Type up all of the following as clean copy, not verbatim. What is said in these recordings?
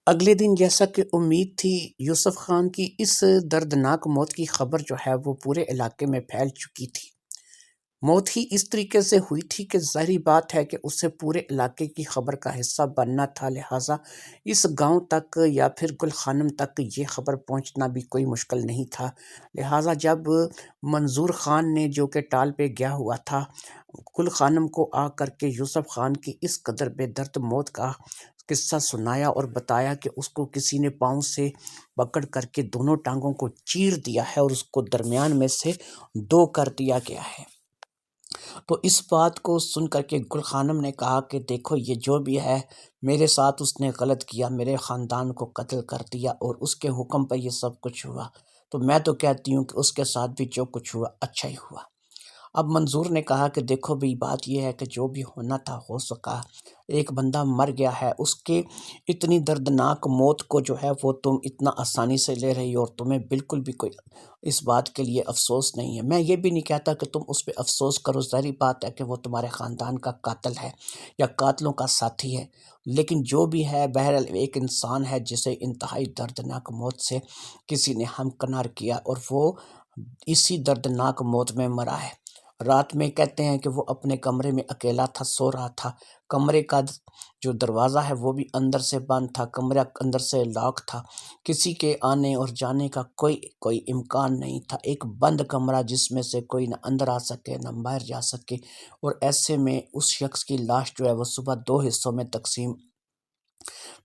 اگلے دن جیسا کہ امید تھی، یوسف خان کی اس دردناک موت کی خبر جو ہے وہ پورے علاقے میں پھیل چکی تھی۔ موت ہی اس طریقے سے ہوئی تھی کہ ظاہری بات ہے کہ اسے پورے علاقے کی خبر کا حصہ بننا تھا، لہٰذا اس گاؤں تک یا پھر گل خانم تک یہ خبر پہنچنا بھی کوئی مشکل نہیں تھا۔ لہٰذا جب منظور خان نے، جو کہ ٹال پہ گیا ہوا تھا، گل خانم کو آ کر کے یوسف خان کی اس قدر بے درد موت کا قصہ سنایا اور بتایا کہ اس کو کسی نے پاؤں سے پکڑ کر کے دونوں ٹانگوں کو چیر دیا ہے اور اس کو درمیان میں سے دو کر دیا گیا ہے، تو اس بات کو سن کر کے گل خانم نے کہا کہ دیکھو، یہ جو بھی ہے میرے ساتھ اس نے غلط کیا، میرے خاندان کو قتل کر دیا اور اس کے حکم پر یہ سب کچھ ہوا، تو میں تو کہتی ہوں کہ اس کے ساتھ بھی جو کچھ ہوا اچھا ہی ہوا۔ اب منظور نے کہا کہ دیکھو بھی، بات یہ ہے کہ جو بھی ہونا تھا ہو سکا، ایک بندہ مر گیا ہے، اس کے اتنی دردناک موت کو جو ہے وہ تم اتنا آسانی سے لے رہی ہو اور تمہیں بالکل بھی کوئی اس بات کے لیے افسوس نہیں ہے۔ میں یہ بھی نہیں کہتا کہ تم اس پہ افسوس کرو، ظاہری بات ہے کہ وہ تمہارے خاندان کا قاتل ہے یا قاتلوں کا ساتھی ہے، لیکن جو بھی ہے بہرحال ایک انسان ہے جسے انتہائی دردناک موت سے کسی نے ہمکنار کیا اور وہ اسی دردناک موت میں مرا ہے۔ رات میں کہتے ہیں کہ وہ اپنے کمرے میں اکیلا تھا، سو رہا تھا، کمرے کا جو دروازہ ہے وہ بھی اندر سے بند تھا، کمرہ اندر سے لاک تھا، کسی کے آنے اور جانے کا کوئی امکان نہیں تھا، ایک بند کمرہ جس میں سے کوئی نہ اندر آ سکے نہ باہر جا سکے، اور ایسے میں اس شخص کی لاش جو ہے وہ صبح 2 حصوں میں تقسیم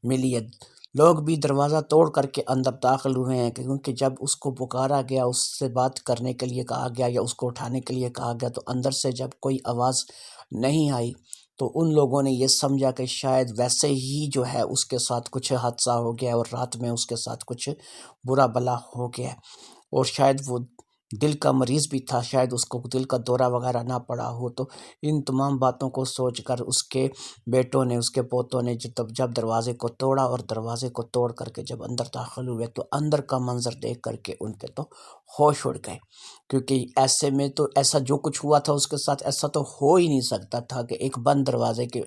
ملی ہے۔ لوگ بھی دروازہ توڑ کر کے اندر داخل ہوئے ہیں، کیونکہ جب اس کو پکارا گیا، اس سے بات کرنے کے لیے کہا گیا یا اس کو اٹھانے کے لیے کہا گیا، تو اندر سے جب کوئی آواز نہیں آئی تو ان لوگوں نے یہ سمجھا کہ شاید ویسے ہی جو ہے اس کے ساتھ کچھ حادثہ ہو گیا اور رات میں اس کے ساتھ کچھ برا بلا ہو گیا، اور شاید وہ دل کا مریض بھی تھا، شاید اس کو دل کا دورہ وغیرہ نہ پڑا ہو۔ تو ان تمام باتوں کو سوچ کر اس کے بیٹوں نے، اس کے پوتوں نے جب دروازے کو توڑا اور دروازے کو توڑ کر کے جب اندر داخل ہوئے تو اندر کا منظر دیکھ کر کے ان کے تو ہوش اڑ گئے، کیونکہ ایسے میں تو ایسا جو کچھ ہوا تھا اس کے ساتھ ایسا تو ہو ہی نہیں سکتا تھا کہ ایک بند دروازے کے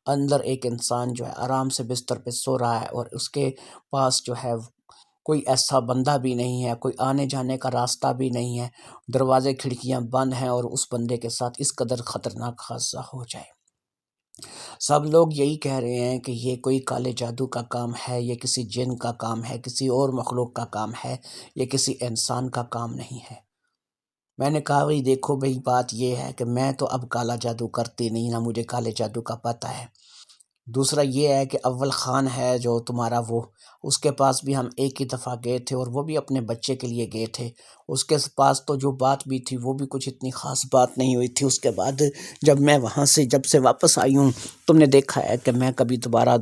اندر ایک انسان جو ہے آرام سے بستر پہ سو رہا ہے اور اس کے پاس جو ہے کوئی ایسا بندہ بھی نہیں ہے، کوئی آنے جانے کا راستہ بھی نہیں ہے، دروازے کھڑکیاں بند ہیں، اور اس بندے کے ساتھ اس قدر خطرناک حادثہ ہو جائے۔ سب لوگ یہی کہہ رہے ہیں کہ یہ کوئی کالے جادو کا کام ہے، یہ کسی جن کا کام ہے، کسی اور مخلوق کا کام ہے، یہ کسی انسان کا کام نہیں ہے۔ میں نے کہا بھئی دیکھو بھئی، بات یہ ہے کہ میں تو اب کالا جادو کرتی نہیں، نہ مجھے کالے جادو کا پتہ ہے۔ دوسرا یہ ہے کہ اول خان ہے جو تمہارا، وہ اس کے پاس بھی ہم ایک ہی دفعہ گئے تھے اور وہ بھی اپنے بچے کے لیے گئے تھے، اس کے پاس تو جو بات بھی تھی وہ بھی کچھ اتنی خاص بات نہیں ہوئی تھی۔ اس کے بعد جب میں وہاں سے جب سے واپس آئی ہوں، تم نے دیکھا ہے کہ میں کبھی دوبارہ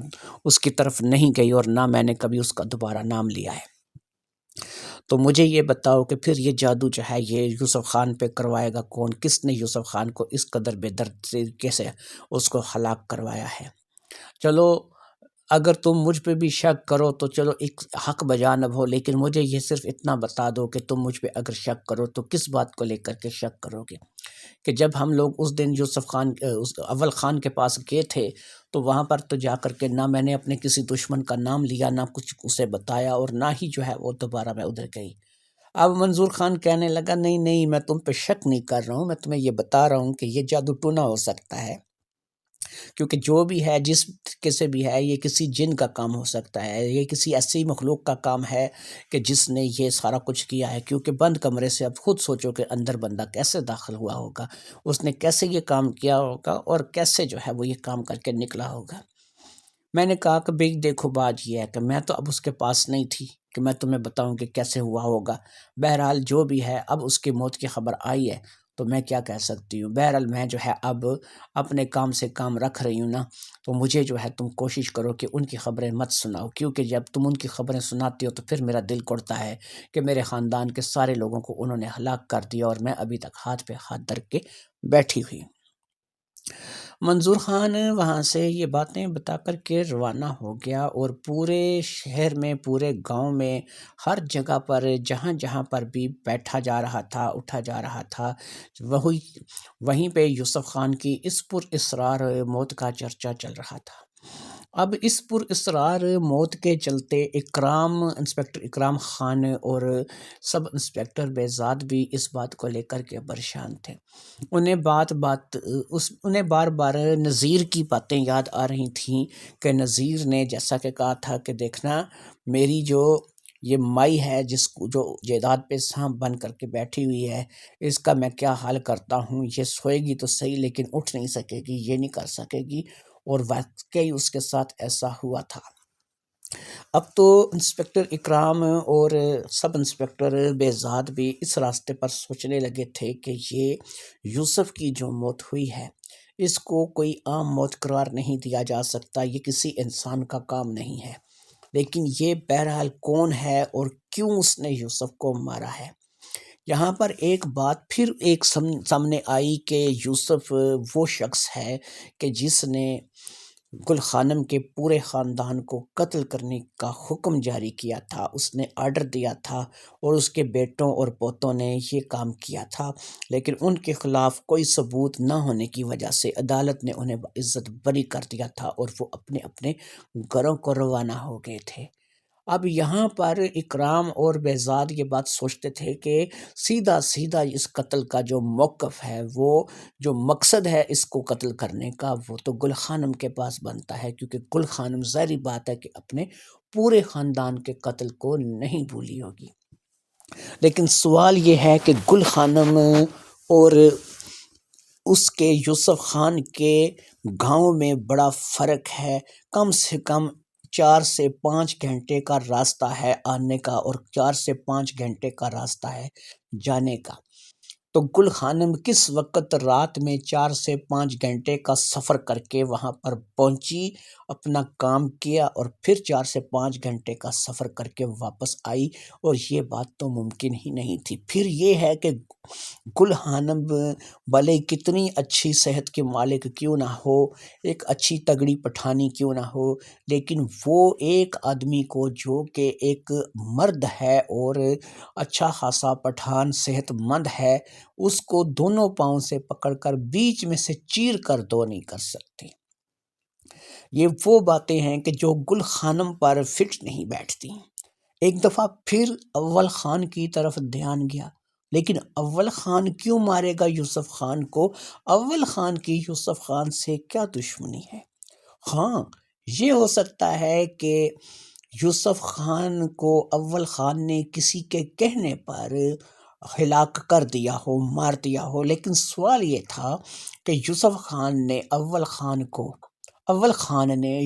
اس کی طرف نہیں گئی اور نہ میں نے کبھی اس کا دوبارہ نام لیا ہے۔ تو مجھے یہ بتاؤ کہ پھر یہ جادو جو ہے یہ یوسف خان پہ کروائے گا کون؟ کس نے یوسف خان کو اس قدر بے درد طریقے سے اس کو ہلاک کروایا ہے؟ چلو، اگر تم مجھ پہ بھی شک کرو تو چلو، ایک حق بجانب ہو، لیکن مجھے یہ صرف اتنا بتا دو کہ تم مجھ پہ اگر شک کرو تو کس بات کو لے کر کے شک کرو گے؟ کہ جب ہم لوگ اس دن یوسف خان اول خان کے پاس گئے تھے تو وہاں پر تو جا کر کے نہ میں نے اپنے کسی دشمن کا نام لیا، نہ کچھ اسے بتایا، اور نہ ہی جو ہے وہ دوبارہ میں ادھر گئی۔ اب منظور خان کہنے لگا نہیں نہیں، میں تم پہ شک نہیں کر رہا ہوں، میں تمہیں یہ بتا رہا ہوں کہ یہ جادو ٹونا ہو سکتا ہے، کیونکہ جو بھی ہے، جس کے سے بھی ہے، یہ کسی جن کا کام ہو سکتا ہے، یہ کسی ایسی مخلوق کا کام ہے کہ جس نے یہ سارا کچھ کیا ہے، کیونکہ بند کمرے سے اب خود سوچو کہ اندر بندہ کیسے داخل ہوا ہوگا، اس نے کیسے یہ کام کیا ہوگا اور کیسے جو ہے وہ یہ کام کر کے نکلا ہوگا۔ میں نے کہا کہ بھئی دیکھو، بات یہ ہے کہ میں تو اب اس کے پاس نہیں تھی کہ میں تمہیں بتاؤں کہ کیسے ہوا ہوگا، بہرحال جو بھی ہے اب اس کی موت کی خبر آئی ہے تو میں کیا کہہ سکتی ہوں، بہرحال میں جو ہے اب اپنے کام سے کام رکھ رہی ہوں نا، تو مجھے جو ہے تم کوشش کرو کہ ان کی خبریں مت سناؤ، کیونکہ جب تم ان کی خبریں سناتی ہو تو پھر میرا دل کرتا ہے کہ میرے خاندان کے سارے لوگوں کو انہوں نے ہلاک کر دیا اور میں ابھی تک ہاتھ پہ ہاتھ دھر کے بیٹھی ہوئی ہوں۔ منظور خان وہاں سے یہ باتیں بتا کر کے روانہ ہو گیا، اور پورے شہر میں، پورے گاؤں میں، ہر جگہ پر جہاں جہاں پر بھی بیٹھا جا رہا تھا، اٹھا جا رہا تھا، وہیں پہ یوسف خان کی اس پر اصرار موت کا چرچا چل رہا تھا۔ اب اس پر اصرار موت کے چلتے انسپیکٹر اکرام خان اور سب انسپیکٹر بہزاد بھی اس بات کو لے کر کے پریشان تھے۔ انہیں بار بار نذیر کی باتیں یاد آ رہی تھیں کہ نذیر نے جیسا کہ کہا تھا کہ دیکھنا میری جو یہ مائی ہے جو جائیداد پہ سانپ بن کر کے بیٹھی ہوئی ہے، اس کا میں کیا حال کرتا ہوں، یہ سوئے گی تو صحیح لیکن اٹھ نہیں سکے گی، یہ نہیں کر سکے گی۔ اور واقعی اس کے ساتھ ایسا ہوا تھا۔ اب تو انسپیکٹر اکرام اور سب انسپیکٹر بہزاد بھی اس راستے پر سوچنے لگے تھے کہ یہ یوسف کی جو موت ہوئی ہے اس کو کوئی عام موت قرار نہیں دیا جا سکتا، یہ کسی انسان کا کام نہیں ہے، لیکن یہ بہرحال کون ہے اور کیوں اس نے یوسف کو مارا ہے۔ یہاں پر ایک بات پھر ایک سامنے آئی کہ یوسف وہ شخص ہے کہ جس نے گل خانم کے پورے خاندان کو قتل کرنے کا حکم جاری کیا تھا، اس نے آرڈر دیا تھا اور اس کے بیٹوں اور پوتوں نے یہ کام کیا تھا، لیکن ان کے خلاف کوئی ثبوت نہ ہونے کی وجہ سے عدالت نے انہیں عزت بری کر دیا تھا اور وہ اپنے اپنے گھروں کو روانہ ہو گئے تھے۔ اب یہاں پر اکرام اور بہزاد یہ بات سوچتے تھے کہ سیدھا سیدھا اس قتل کا جو موقف ہے، وہ جو مقصد ہے اس کو قتل کرنے کا، وہ تو گل خانم کے پاس بنتا ہے، کیونکہ گل خانم ظاہری بات ہے کہ اپنے پورے خاندان کے قتل کو نہیں بھولی ہوگی۔ لیکن سوال یہ ہے کہ گل خانم اور اس کے یوسف خان کے گاؤں میں بڑا فرق ہے، کم سے کم 4 سے 5 گھنٹے کا راستہ ہے آنے کا اور 4 سے 5 گھنٹے کا راستہ ہے جانے کا۔ تو گل خانم کس وقت رات میں 4 سے 5 گھنٹے کا سفر کر کے وہاں پر پہنچی، اپنا کام کیا اور پھر 4 سے 5 گھنٹے کا سفر کر کے واپس آئی، اور یہ بات تو ممکن ہی نہیں تھی۔ پھر یہ ہے کہ گل خانم بھلے کتنی اچھی صحت کے مالک کیوں نہ ہو، ایک اچھی تگڑی پٹھانی کیوں نہ ہو، لیکن وہ ایک آدمی کو جو کہ ایک مرد ہے اور اچھا خاصا پٹھان صحت مند ہے، اس کو دونوں پاؤں سے پکڑ کر بیچ میں سے چیر کر دو نہیں کر سکتی۔ یہ وہ باتیں ہیں کہ جو گل خانم پر فٹ نہیں بیٹھتی۔ ایک دفعہ پھر اول خان کی طرف دھیان گیا، لیکن اول خان کیوں مارے گا یوسف خان کو؟ اول خان کی یوسف خان سے کیا دشمنی ہے؟ ہاں، یہ ہو سکتا ہے کہ یوسف خان کو اول خان نے کسی کے کہنے پر ہلاک کر دیا ہو، مار دیا ہو، لیکن سوال یہ تھا کہ یوسف خان نے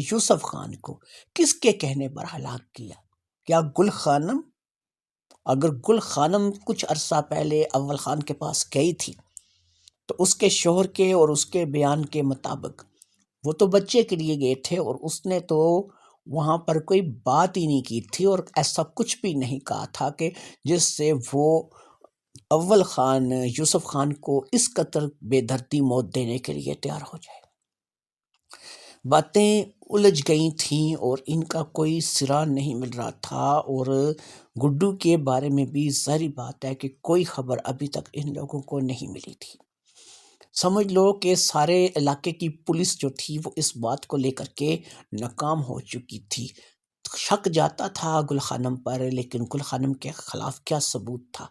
یوسف خان کو کس کے کہنے پر ہلاک کیا؟ کیا گل خانم؟ اگر گل خانم کچھ عرصہ پہلے اول خان کے پاس گئی تھی تو اس کے شوہر کے اور اس کے بیان کے مطابق وہ تو بچے کے لیے گئے تھے، اور اس نے تو وہاں پر کوئی بات ہی نہیں کی تھی اور ایسا کچھ بھی نہیں کہا تھا کہ جس سے وہ اول خان یوسف خان کو اس قدر بے دردی موت دینے کے لیے تیار ہو جائے۔ باتیں الجھ گئی تھیں اور ان کا کوئی سرا نہیں مل رہا تھا، اور گڈو کے بارے میں بھی ظاہری بات ہے کہ کوئی خبر ابھی تک ان لوگوں کو نہیں ملی تھی۔ سمجھ لو کہ سارے علاقے کی پولیس جو تھی وہ اس بات کو لے کر کے ناکام ہو چکی تھی۔ شک جاتا تھا گل خانم پر، لیکن گل خانم کے خلاف کیا ثبوت تھا؟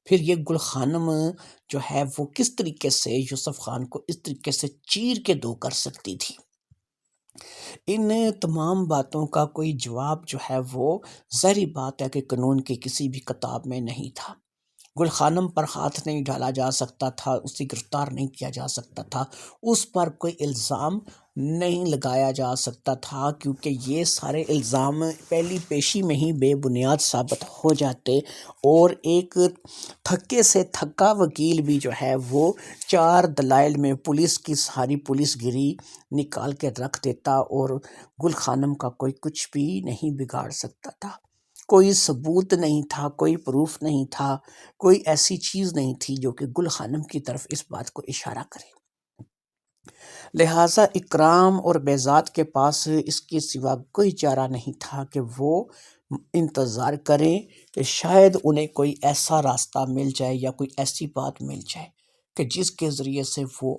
پھر یہ گل خانم جو ہے وہ کس طریقے سے یوسف خان کو اس طریقے سے چیر کے دو کر سکتی تھی؟ ان تمام باتوں کا کوئی جواب جو ہے وہ ظاہری بات ہے کہ قانون کی کسی بھی کتاب میں نہیں تھا۔ گل خانم پر ہاتھ نہیں ڈالا جا سکتا تھا، اسے گرفتار نہیں کیا جا سکتا تھا، اس پر کوئی الزام نہیں لگایا جا سکتا تھا، کیونکہ یہ سارے الزام پہلی پیشی میں ہی بے بنیاد ثابت ہو جاتے، اور ایک تھکے سے تھکا وکیل بھی جو ہے وہ 4 دلائل میں پولیس کی ساری پولیس گری نکال کے رکھ دیتا، اور گل خانم کا کوئی کچھ بھی نہیں بگاڑ سکتا تھا۔ کوئی ثبوت نہیں تھا، کوئی پروف نہیں تھا، کوئی ایسی چیز نہیں تھی جو کہ گل خانم کی طرف اس بات کو اشارہ کرے۔ لہٰذا اکرام اور بہزاد کے پاس اس کے سوا کوئی چارہ نہیں تھا کہ وہ انتظار کریں کہ شاید انہیں کوئی ایسا راستہ مل جائے یا کوئی ایسی بات مل جائے کہ جس کے ذریعے سے وہ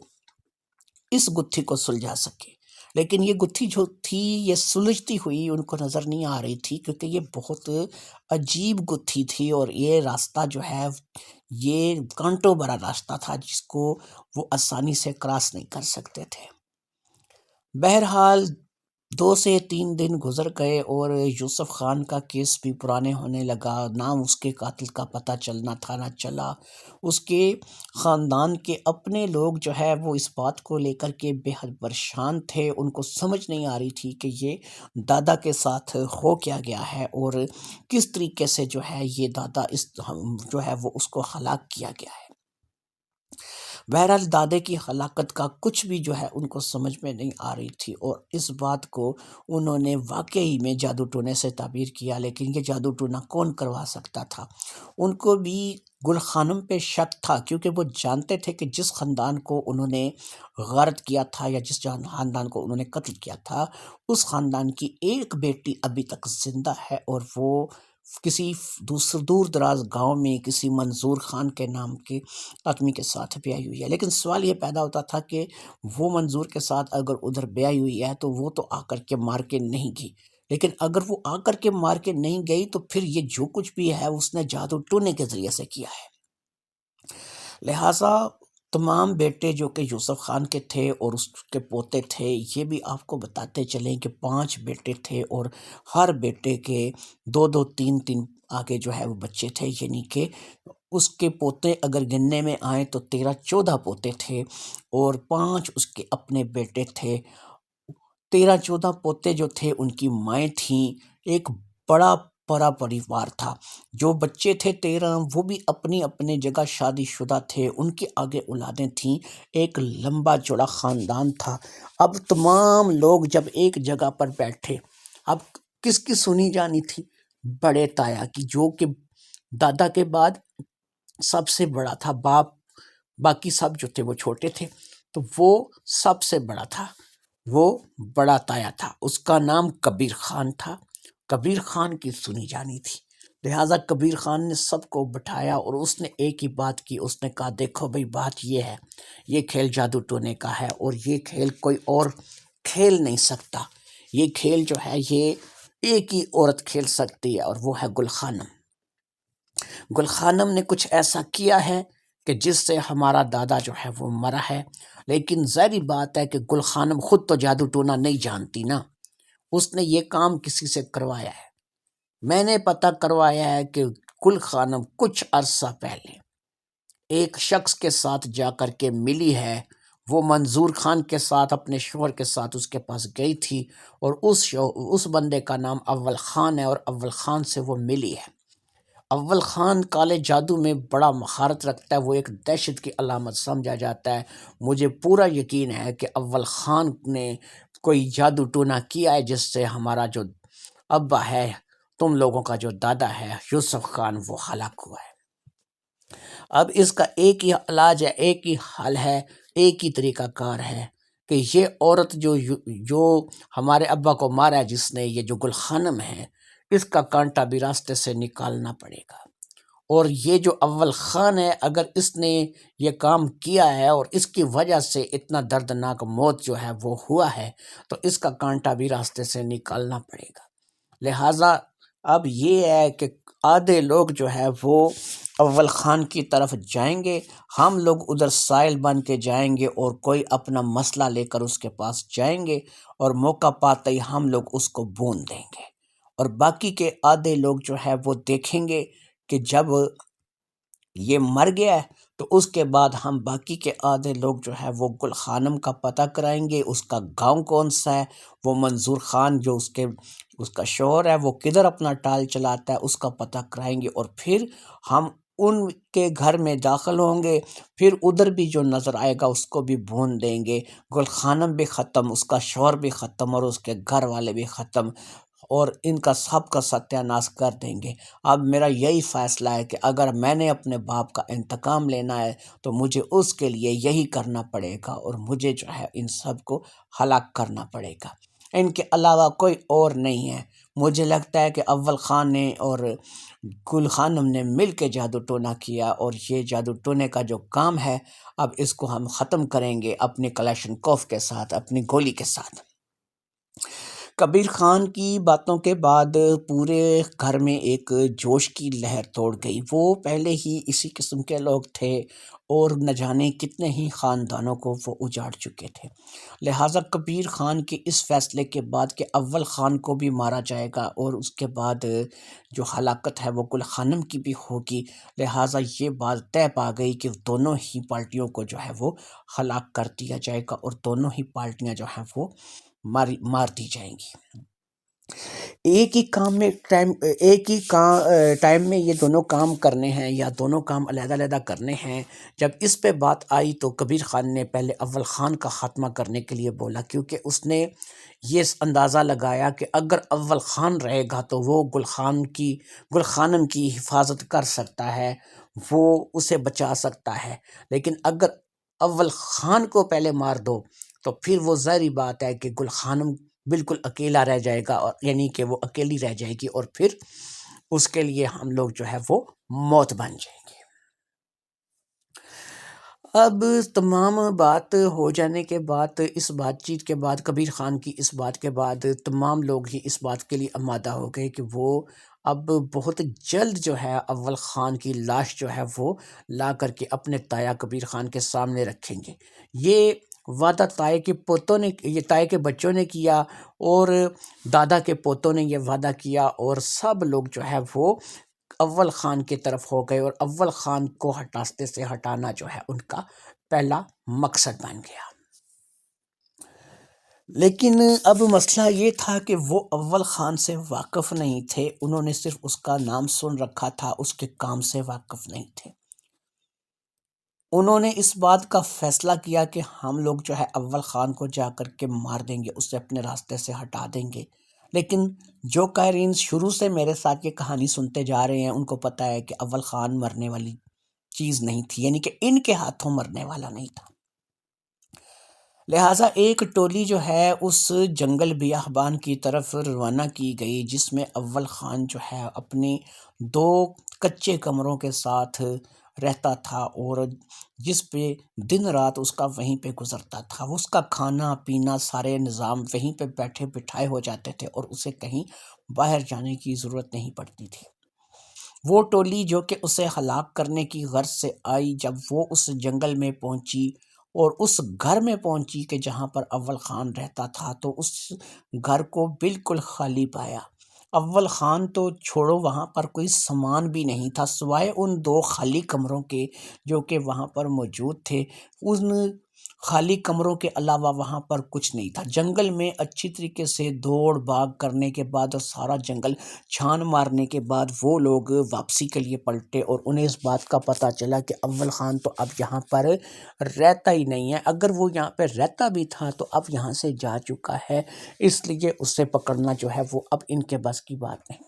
اس گتھی کو سلجھا سکے۔ لیکن یہ گتھی جو تھی یہ سلجھتی ہوئی ان کو نظر نہیں آ رہی تھی، کیونکہ یہ بہت عجیب گتھی تھی، اور یہ راستہ جو ہے یہ کانٹوں بھرا راستہ تھا جس کو وہ آسانی سے کراس نہیں کر سکتے تھے۔ بہرحال 2 سے 3 دن گزر گئے اور یوسف خان کا کیس بھی پرانے ہونے لگا، نہ اس کے قاتل کا پتہ چلنا تھا نہ چلا۔ اس کے خاندان کے اپنے لوگ جو ہے وہ اس بات کو لے کر کے بے حد پریشان تھے، ان کو سمجھ نہیں آ رہی تھی کہ یہ دادا کے ساتھ ہو کیا گیا ہے، اور کس طریقے سے جو ہے یہ دادا جو ہے وہ اس کو ہلاک کیا گیا ہے۔ بہرحال دادے کی ہلاکت کا کچھ بھی جو ہے ان کو سمجھ میں نہیں آ رہی تھی، اور اس بات کو انہوں نے واقعی میں جادو ٹونے سے تعبیر کیا، لیکن یہ جادو ٹونا کون کروا سکتا تھا؟ ان کو بھی گل خانم پہ شک تھا، کیونکہ وہ جانتے تھے کہ جس خاندان کو انہوں نے غارت کیا تھا یا جس خاندان کو انہوں نے قتل کیا تھا، اس خاندان کی ایک بیٹی ابھی تک زندہ ہے، اور وہ کسی دور دراز گاؤں میں کسی منظور خان کے نام کے آدمی کے ساتھ بیائی ہوئی ہے۔ لیکن سوال یہ پیدا ہوتا تھا کہ وہ منظور کے ساتھ اگر ادھر بیائی ہوئی ہے تو وہ تو آ کر کے مار کے نہیں گئی، لیکن اگر وہ آ کر کے مار کے نہیں گئی تو پھر یہ جو کچھ بھی ہے اس نے جادو ٹونے کے ذریعے سے کیا ہے۔ لہٰذا تمام بیٹے جو کہ یوسف خان کے تھے اور اس کے پوتے تھے، یہ بھی آپ کو بتاتے چلیں کہ 5 بیٹے تھے، اور ہر بیٹے کے 2 3 آگے جو ہے وہ بچے تھے، یعنی کہ اس کے پوتے اگر گننے میں آئیں تو 13 14 پوتے تھے، اور 5 اس کے اپنے بیٹے تھے۔ 13 14 پوتے جو تھے ان کی مائیں تھیں، ایک بڑا پریوار تھا۔ جو بچے تھے 13 وہ بھی اپنی اپنی جگہ شادی شدہ تھے، ان کے آگے اولادیں تھیں، ایک لمبا چوڑا خاندان تھا۔ اب تمام لوگ جب ایک جگہ پر بیٹھے، اب کس کی سنی جانی تھی؟ بڑے تایا کی، جو کہ دادا کے بعد سب سے بڑا تھا۔ باقی سب جو تھے وہ چھوٹے تھے، تو وہ سب سے بڑا تھا، وہ بڑا تایا تھا، اس کا نام کبیر خان تھا۔ کبیر خان کی سنی جانی تھی، لہٰذا کبیر خان نے سب کو بٹھایا اور اس نے ایک ہی بات کی، اس نے کہا دیکھو بھئی بات یہ ہے، یہ کھیل جادو ٹونے کا ہے، اور یہ کھیل کوئی اور کھیل نہیں سکتا، یہ کھیل جو ہے یہ ایک ہی عورت کھیل سکتی ہے، اور وہ ہے گل خانم۔ گل خانم نے کچھ ایسا کیا ہے کہ جس سے ہمارا دادا جو ہے وہ مرا ہے، لیکن ظاہری بات ہے کہ گل خانم خود تو جادو ٹونا نہیں جانتی نا، اس نے یہ کام کسی سے کروایا ہے۔ میں نے پتہ کروایا ہے کہ گل خانم کچھ عرصہ پہلے ایک شخص کے ساتھ جا کر کے ملی ہے، وہ منظور خان کے ساتھ اپنے شوہر کے ساتھ اس کے پاس گئی تھی، اور اس بندے کا نام اول خان ہے، اور اول خان سے وہ ملی ہے۔ اول خان کالے جادو میں بڑا مہارت رکھتا ہے، وہ ایک دہشت کی علامت سمجھا جاتا ہے۔ مجھے پورا یقین ہے کہ اول خان نے کوئی جادو ٹونا کیا ہے جس سے ہمارا جو ابا ہے، تم لوگوں کا جو دادا ہے یوسف خان، وہ ہلاک ہوا ہے۔ اب اس کا ایک ہی علاج ہے، ایک ہی حل ہے، ایک ہی طریقہ کار ہے کہ یہ عورت جو ہمارے ابا کو مارا ہے، جس نے، یہ جو گل خانم ہے، اس کا کانٹا بھی راستے سے نکالنا پڑے گا، اور یہ جو اول خان ہے اگر اس نے یہ کام کیا ہے اور اس کی وجہ سے اتنا دردناک موت جو ہے وہ ہوا ہے، تو اس کا کانٹا بھی راستے سے نکالنا پڑے گا۔ لہٰذا اب یہ ہے کہ آدھے لوگ جو ہے وہ اول خان کی طرف جائیں گے، ہم لوگ ادھر سائل بن کے جائیں گے، اور کوئی اپنا مسئلہ لے کر اس کے پاس جائیں گے، اور موقع پاتے ہی ہم لوگ اس کو بون دیں گے، اور باقی کے آدھے لوگ جو ہے وہ دیکھیں گے کہ جب یہ مر گیا ہے تو اس کے بعد ہم باقی کے آدھے لوگ جو ہے وہ گل خانم کا پتہ کرائیں گے، اس کا گاؤں کون سا ہے، وہ منظور خان جو اس کا شوہر ہے وہ کدھر اپنا ٹال چلاتا ہے، اس کا پتہ کرائیں گے، اور پھر ہم ان کے گھر میں داخل ہوں گے، پھر ادھر بھی جو نظر آئے گا اس کو بھی بھون دیں گے، گل خانم بھی ختم، اس کا شوہر بھی ختم، اور اس کے گھر والے بھی ختم، اور ان کا سب کا ستیہ ناش کر دیں گے۔ اب میرا یہی فیصلہ ہے کہ اگر میں نے اپنے باپ کا انتقام لینا ہے تو مجھے اس کے لیے یہی کرنا پڑے گا، اور مجھے جو ہے ان سب کو ہلاک کرنا پڑے گا، ان کے علاوہ کوئی اور نہیں ہے۔ مجھے لگتا ہے کہ اول خان نے اور گل خانم نے مل کے جادو ٹونا کیا، اور یہ جادو ٹونے کا جو کام ہے اب اس کو ہم ختم کریں گے اپنی کلاشن کوف کے ساتھ، اپنی گولی کے ساتھ۔ کبیر خان کی باتوں کے بعد پورے گھر میں ایک جوش کی لہر دوڑ گئی۔ وہ پہلے ہی اسی قسم کے لوگ تھے اور نہ جانے کتنے ہی خاندانوں کو وہ اجاڑ چکے تھے۔ لہٰذا کبیر خان کے اس فیصلے کے بعد کہ اول خان کو بھی مارا جائے گا اور اس کے بعد جو ہلاکت ہے وہ گل خانم کی بھی ہوگی، لہٰذا یہ بات طے پا گئی کہ دونوں ہی پارٹیوں کو جو ہے وہ ہلاک کر دیا جائے گا اور دونوں ہی پارٹیاں جو ہیں وہ مار دی جائیں گی۔ ایک ہی ٹائم میں یہ دونوں کام کرنے ہیں یا دونوں کام علیحدہ علیحدہ کرنے ہیں۔ جب اس پہ بات آئی تو کبیر خان نے پہلے اول خان کا خاتمہ کرنے کے لیے بولا، کیونکہ اس نے یہ اندازہ لگایا کہ اگر اول خان رہے گا تو وہ گل خانم کی حفاظت کر سکتا ہے، وہ اسے بچا سکتا ہے، لیکن اگر اول خان کو پہلے مار دو تو پھر وہ ظاہری بات ہے کہ گل خانم بالکل اکیلا رہ جائے گا، اور یعنی کہ وہ اکیلی رہ جائے گی اور پھر اس کے لیے ہم لوگ جو ہے وہ موت بن جائیں گے۔ اب تمام بات ہو جانے کے بعد، اس بات چیت کے بعد، کبیر خان کی اس بات کے بعد تمام لوگ ہی اس بات کے لیے آمادہ ہو گئے کہ وہ اب بہت جلد جو ہے اول خان کی لاش جو ہے وہ لا کر کے اپنے تایا کبیر خان کے سامنے رکھیں گے۔ یہ وعدہ تائے کے بچوں نے کیا اور دادا کے پوتوں نے یہ وعدہ کیا، اور سب لوگ جو ہے وہ اول خان کی طرف ہو گئے، اور اول خان کو ہٹاستے سے ہٹانا جو ہے ان کا پہلا مقصد بن گیا۔ لیکن اب مسئلہ یہ تھا کہ وہ اول خان سے واقف نہیں تھے، انہوں نے صرف اس کا نام سن رکھا تھا، اس کے کام سے واقف نہیں تھے۔ انہوں نے اس بات کا فیصلہ کیا کہ ہم لوگ جو ہے اول خان کو جا کر کے مار دیں گے، اسے اپنے راستے سے ہٹا دیں گے۔ لیکن جو قائرین شروع سے میرے ساتھ یہ کہانی سنتے جا رہے ہیں ان کو پتہ ہے کہ اول خان مرنے والی چیز نہیں تھی، یعنی کہ ان کے ہاتھوں مرنے والا نہیں تھا۔ لہٰذا ایک ٹولی جو ہے اس جنگل بیابان کی طرف روانہ کی گئی، جس میں اول خان جو ہے اپنے 2 کچے کمروں کے ساتھ رہتا تھا، اور جس پہ دن رات اس کا وہیں پہ گزرتا تھا۔ اس کا کھانا پینا سارے نظام وہیں پہ بیٹھے بٹھائے ہو جاتے تھے، اور اسے کہیں باہر جانے کی ضرورت نہیں پڑتی تھی۔ وہ ٹولی جو کہ اسے ہلاک کرنے کی غرض سے آئی، جب وہ اس جنگل میں پہنچی اور اس گھر میں پہنچی کہ جہاں پر اول خان رہتا تھا، تو اس گھر کو بالکل خالی پایا۔ اول خان تو چھوڑو، وہاں پر کوئی سامان بھی نہیں تھا سوائے ان 2 خالی کمروں کے جو کہ وہاں پر موجود تھے۔ ان خالی کمروں کے علاوہ وہاں پر کچھ نہیں تھا۔ جنگل میں اچھی طریقے سے دوڑ بھاگ کرنے کے بعد اور سارا جنگل چھان مارنے کے بعد وہ لوگ واپسی کے لیے پلٹے، اور انہیں اس بات کا پتہ چلا کہ اول خان تو اب یہاں پر رہتا ہی نہیں ہے، اگر وہ یہاں پہ رہتا بھی تھا تو اب یہاں سے جا چکا ہے، اس لیے اسے پکڑنا جو ہے وہ اب ان کے بس کی بات نہیں۔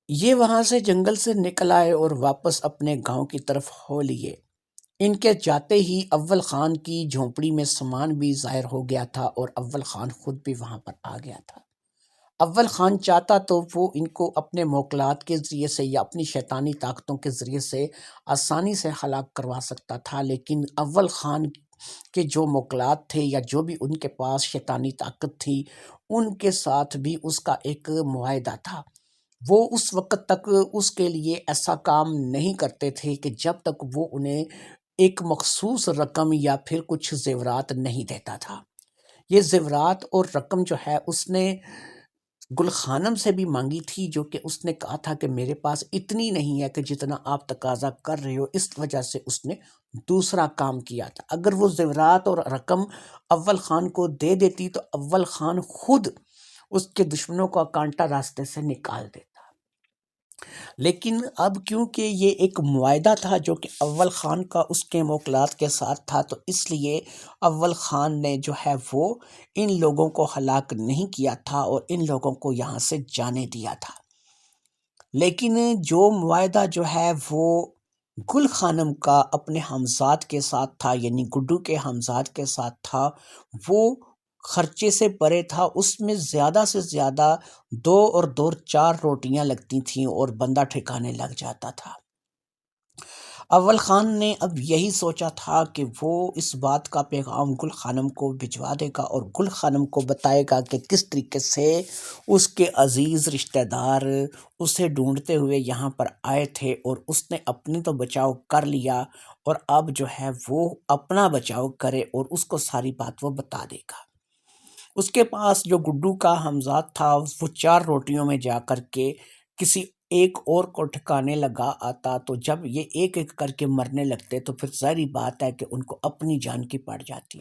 یہ وہاں سے جنگل سے نکل آئے اور واپس اپنے گاؤں کی طرف ہو لیے۔ ان کے جاتے ہی اول خان کی جھونپڑی میں سامان بھی ظاہر ہو گیا تھا، اور اول خان خود بھی وہاں پر آ گیا تھا۔ اول خان چاہتا تو وہ ان کو اپنے موکلات کے ذریعے سے یا اپنی شیطانی طاقتوں کے ذریعے سے آسانی سے ہلاک کروا سکتا تھا، لیکن اول خان کے جو موکلات تھے یا جو بھی ان کے پاس شیطانی طاقت تھی، ان کے ساتھ بھی اس کا ایک معاہدہ تھا۔ وہ اس وقت تک اس کے لیے ایسا کام نہیں کرتے تھے کہ جب تک وہ انہیں ایک مخصوص رقم یا پھر کچھ زیورات نہیں دیتا تھا۔ یہ زیورات اور رقم جو ہے اس نے گل خانم سے بھی مانگی تھی، جو کہ اس نے کہا تھا کہ میرے پاس اتنی نہیں ہے کہ جتنا آپ تقاضا کر رہے ہو، اس وجہ سے اس نے دوسرا کام کیا تھا۔ اگر وہ زیورات اور رقم اول خان کو دے دیتی تو اول خان خود اس کے دشمنوں کا کانٹا راستے سے نکال دیتا۔ لیکن اب کیونکہ یہ ایک معاہدہ تھا جو کہ اول خان کا اس کے موکلات کے ساتھ تھا، تو اس لیے اول خان نے جو ہے وہ ان لوگوں کو ہلاک نہیں کیا تھا اور ان لوگوں کو یہاں سے جانے دیا تھا۔ لیکن جو معاہدہ جو ہے وہ گل خانم کا اپنے ہمزاد کے ساتھ تھا، یعنی گڈو کے ہمزاد کے ساتھ تھا، وہ خرچے سے پرے تھا۔ اس میں زیادہ سے زیادہ 2 اور 2 4 روٹیاں لگتی تھیں اور بندہ ٹھکانے لگ جاتا تھا۔ اول خان نے اب یہی سوچا تھا کہ وہ اس بات کا پیغام گل خانم کو بھجوا دے گا اور گل خانم کو بتائے گا کہ کس طریقے سے اس کے عزیز رشتہ دار اسے ڈھونڈتے ہوئے یہاں پر آئے تھے، اور اس نے اپنی تو بچاؤ کر لیا، اور اب جو ہے وہ اپنا بچاؤ کرے اور اس کو ساری بات وہ بتا دے گا۔ اس کے پاس جو گڈو کا ہمزاد تھا وہ 4 روٹیوں میں جا کر کے کسی ایک اور کو ٹھکانے لگا آتا، تو جب یہ ایک ایک کر کے مرنے لگتے تو پھر ظاہری بات ہے کہ ان کو اپنی جان کی پڑ جاتی۔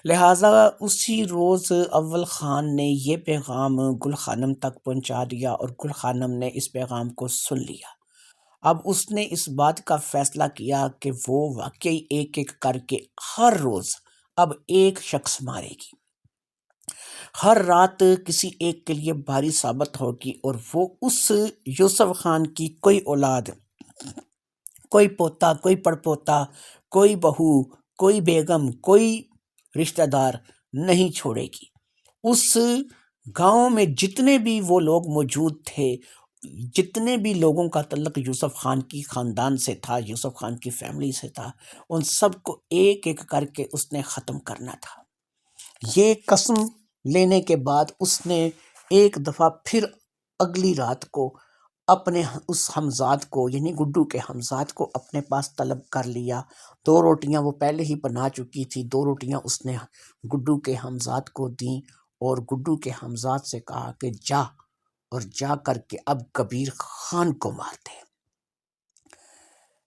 لہٰذا اسی روز اول خان نے یہ پیغام گل خانم تک پہنچا دیا، اور گل خانم نے اس پیغام کو سن لیا۔ اب اس نے اس بات کا فیصلہ کیا کہ وہ واقعی ایک ایک کر کے ہر روز اب ایک شخص مارے گی، ہر رات کسی ایک کے لیے بھاری ثابت ہوگی، اور وہ اس یوسف خان کی کوئی اولاد، کوئی پوتا، کوئی پڑپوتا، کوئی بہو، کوئی بیگم، کوئی رشتہ دار نہیں چھوڑے گی۔ اس گاؤں میں جتنے بھی وہ لوگ موجود تھے، جتنے بھی لوگوں کا تعلق یوسف خان کی خاندان سے تھا، یوسف خان کی فیملی سے تھا، ان سب کو ایک ایک کر کے اس نے ختم کرنا تھا۔ یہ قسم لینے کے بعد اس نے ایک دفعہ پھر اگلی رات کو اپنے اس ہمزاد کو، یعنی گڈو کے ہمزاد کو اپنے پاس طلب کر لیا۔ 2 روٹیاں وہ پہلے ہی بنا چکی تھی، 2 روٹیاں اس نے گڈو کے ہمزاد کو دیں، اور گڈو کے ہمزاد سے کہا کہ جا اور جا کر کے اب کبیر خان کو مار دے،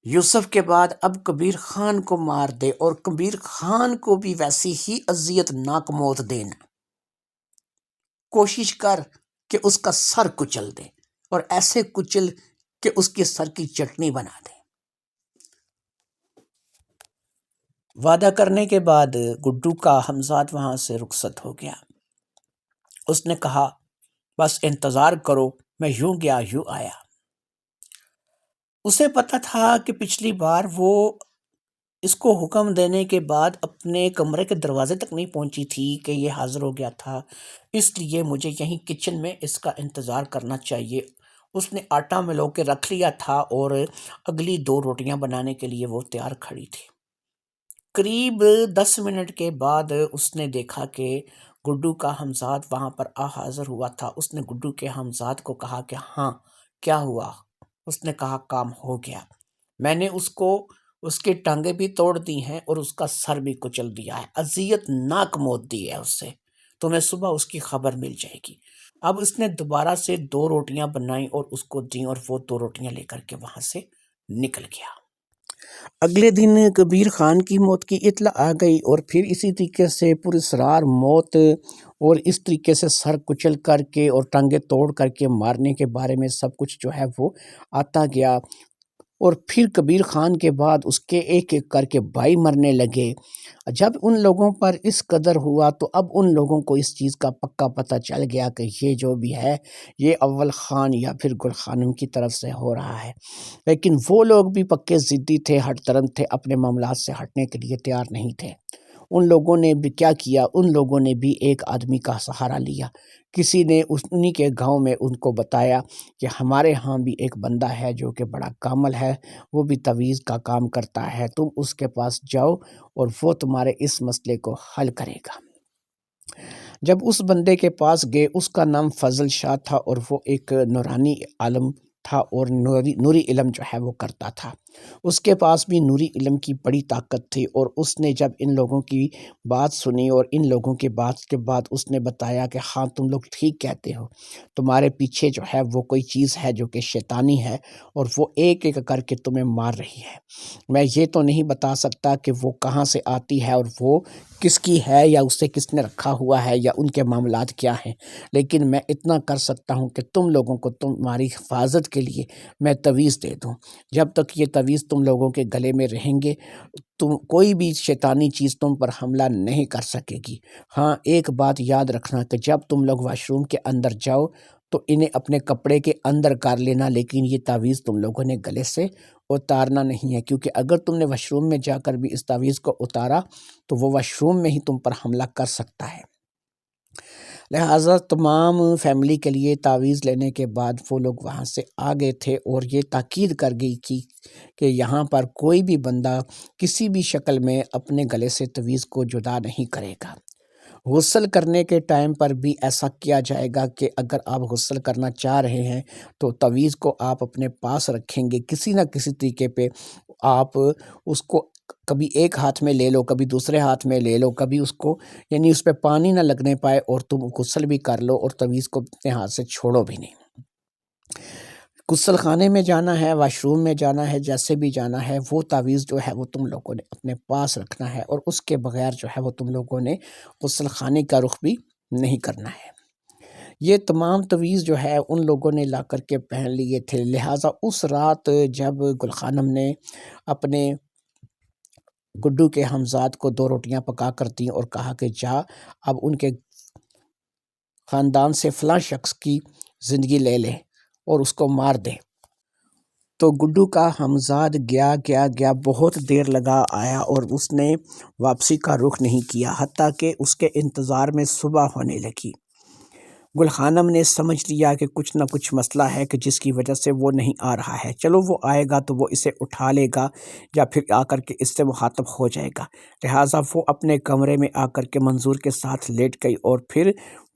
یوسف کے بعد اب کبیر خان کو مار دے، اور کبیر خان کو بھی ویسی ہی اذیت ناک موت دینا، کوشش کر کہ اس کا سر کچل دے، اور ایسے کچل کہ اس کے سر کی چٹنی بنا دے۔ وعدہ کرنے کے بعد گڈو کا ہمزاد وہاں سے رخصت ہو گیا۔ اس نے کہا بس انتظار کرو، میں یوں گیا یوں آیا۔ اسے پتہ تھا کہ پچھلی بار وہ اس کو حکم دینے کے بعد اپنے کمرے کے دروازے تک نہیں پہنچی تھی کہ یہ حاضر ہو گیا تھا، اس لیے مجھے یہیں کچن میں اس کا انتظار کرنا چاہیے۔ اس نے آٹا ملو کے رکھ لیا تھا، اور اگلی 2 روٹیاں بنانے کے لیے وہ تیار کھڑی تھی۔ قریب 10 منٹ کے بعد اس نے دیکھا کہ گڈو کا ہمزاد وہاں پر حاضر ہوا تھا۔ اس نے گڈو کے ہمزاد کو کہا کہ ہاں کیا ہوا؟ اس نے کہا کام ہو گیا، میں نے اس کی ٹانگیں بھی توڑ دی ہیں اور اس کا سر بھی کچل دیا ہے، اذیت ناک موت دی ہے اس سے، تمہیں صبح اس کی خبر مل جائے گی۔ اب اس نے دوبارہ سے 2 روٹیاں بنائیں اور اس کو دیں، اور وہ 2 روٹیاں لے کر کے وہاں سے نکل گیا۔ اگلے دن کبیر خان کی موت کی اطلاع آ گئی، اور پھر اسی طریقے سے پراسرار موت اور اس طریقے سے سر کچل کر کے اور ٹانگیں توڑ کر کے مارنے کے بارے میں سب کچھ جو ہے وہ آتا گیا۔ اور پھر کبیر خان کے بعد اس کے ایک ایک کر کے بھائی مرنے لگے۔ جب ان لوگوں پر اس قدر ہوا تو اب ان لوگوں کو اس چیز کا پکا پتہ چل گیا کہ یہ جو بھی ہے یہ اول خان یا پھر گل خانم کی طرف سے ہو رہا ہے، لیکن وہ لوگ بھی پکے ضدی تھے، ہٹ درم تھے، اپنے معاملات سے ہٹنے کے لیے تیار نہیں تھے۔ ان لوگوں نے بھی کیا کیا، ان لوگوں نے بھی ایک آدمی کا سہارا لیا۔ کسی نے انہی کے گاؤں میں ان کو بتایا کہ ہمارے ہاں بھی ایک بندہ ہے جو کہ بڑا کامل ہے، وہ بھی تعویذ کا کام کرتا ہے، تم اس کے پاس جاؤ اور وہ تمہارے اس مسئلے کو حل کرے گا۔ جب اس بندے کے پاس گئے، اس کا نام فضل شاہ تھا، اور وہ ایک نورانی عالم تھا، اور نوری علم جو ہے وہ کرتا تھا۔ اس کے پاس بھی نوری علم کی بڑی طاقت تھی، اور اس نے جب ان لوگوں کی بات سنی اور ان لوگوں کی بات کے بعد اس نے بتایا کہ ہاں تم لوگ ٹھیک کہتے ہو، تمہارے پیچھے جو ہے وہ کوئی چیز ہے جو کہ شیطانی ہے، اور وہ ایک ایک کر کے تمہیں مار رہی ہے۔ میں یہ تو نہیں بتا سکتا کہ وہ کہاں سے آتی ہے اور وہ کس کی ہے، یا اسے کس نے رکھا ہوا ہے، یا ان کے معاملات کیا ہیں، لیکن میں اتنا کر سکتا ہوں کہ تم لوگوں کو تمہاری حفاظت کے لیے میں تعویذ دے دوں۔ جب تک یہ تعویذ تم لوگوں کے گلے میں رہیں گے، تم کوئی بھی شیطانی چیز تم پر حملہ نہیں کر سکے گی۔ ہاں ایک بات یاد رکھنا کہ جب تم لوگ واش روم کے اندر جاؤ تو انہیں اپنے کپڑے کے اندر کر لینا، لیکن یہ تعویذ تم لوگوں نے گلے سے اتارنا نہیں ہے، کیونکہ اگر تم نے واش روم میں جا کر بھی اس تعویذ کو اتارا تو وہ واش روم میں ہی تم پر حملہ کر سکتا ہے۔ لہٰذا تمام فیملی کے لیے تعویذ لینے کے بعد وہ لوگ وہاں سے آ گئے تھے اور یہ تاکید کر گئی تھی کہ یہاں پر کوئی بھی بندہ کسی بھی شکل میں اپنے گلے سے تعویذ کو جدا نہیں کرے گا۔ غسل کرنے کے ٹائم پر بھی ایسا کیا جائے گا کہ اگر آپ غسل کرنا چاہ رہے ہیں تو تعویذ کو آپ اپنے پاس رکھیں گے، کسی نہ کسی طریقے پہ آپ اس کو کبھی ایک ہاتھ میں لے لو، کبھی دوسرے ہاتھ میں لے لو، کبھی اس کو یعنی اس پہ پانی نہ لگنے پائے اور تم غسل بھی کر لو اور تعویذ کو اپنے ہاتھ سے چھوڑو بھی نہیں۔ غسل خانے میں جانا ہے، واش روم میں جانا ہے، جیسے بھی جانا ہے، وہ تعویذ جو ہے وہ تم لوگوں نے اپنے پاس رکھنا ہے اور اس کے بغیر جو ہے وہ تم لوگوں نے غسل خانے کا رخ بھی نہیں کرنا ہے۔ یہ تمام تعویذ جو ہے ان لوگوں نے لا کر کے پہن لیے تھے، لہٰذا اس رات جب گل خانم نے اپنے گڈو کے ہمزاد کو 2 روٹیاں پکا کر دیں اور کہا کہ جا اب ان کے خاندان سے فلاں شخص کی زندگی لے لے اور اس کو مار دے، تو گڈو کا ہمزاد گیا بہت دیر لگا آیا اور اس نے واپسی کا رخ نہیں کیا، حتیٰ کہ اس کے انتظار میں صبح ہونے لگی۔ گل خانم نے سمجھ لیا کہ کچھ نہ کچھ مسئلہ ہے کہ جس کی وجہ سے وہ نہیں آ رہا ہے، چلو وہ آئے گا تو وہ اسے اٹھا لے گا یا پھر آ کر کے اس سے مخاطب ہو جائے گا، لہٰذا وہ اپنے کمرے میں آ کر کے منظور کے ساتھ لیٹ گئی اور پھر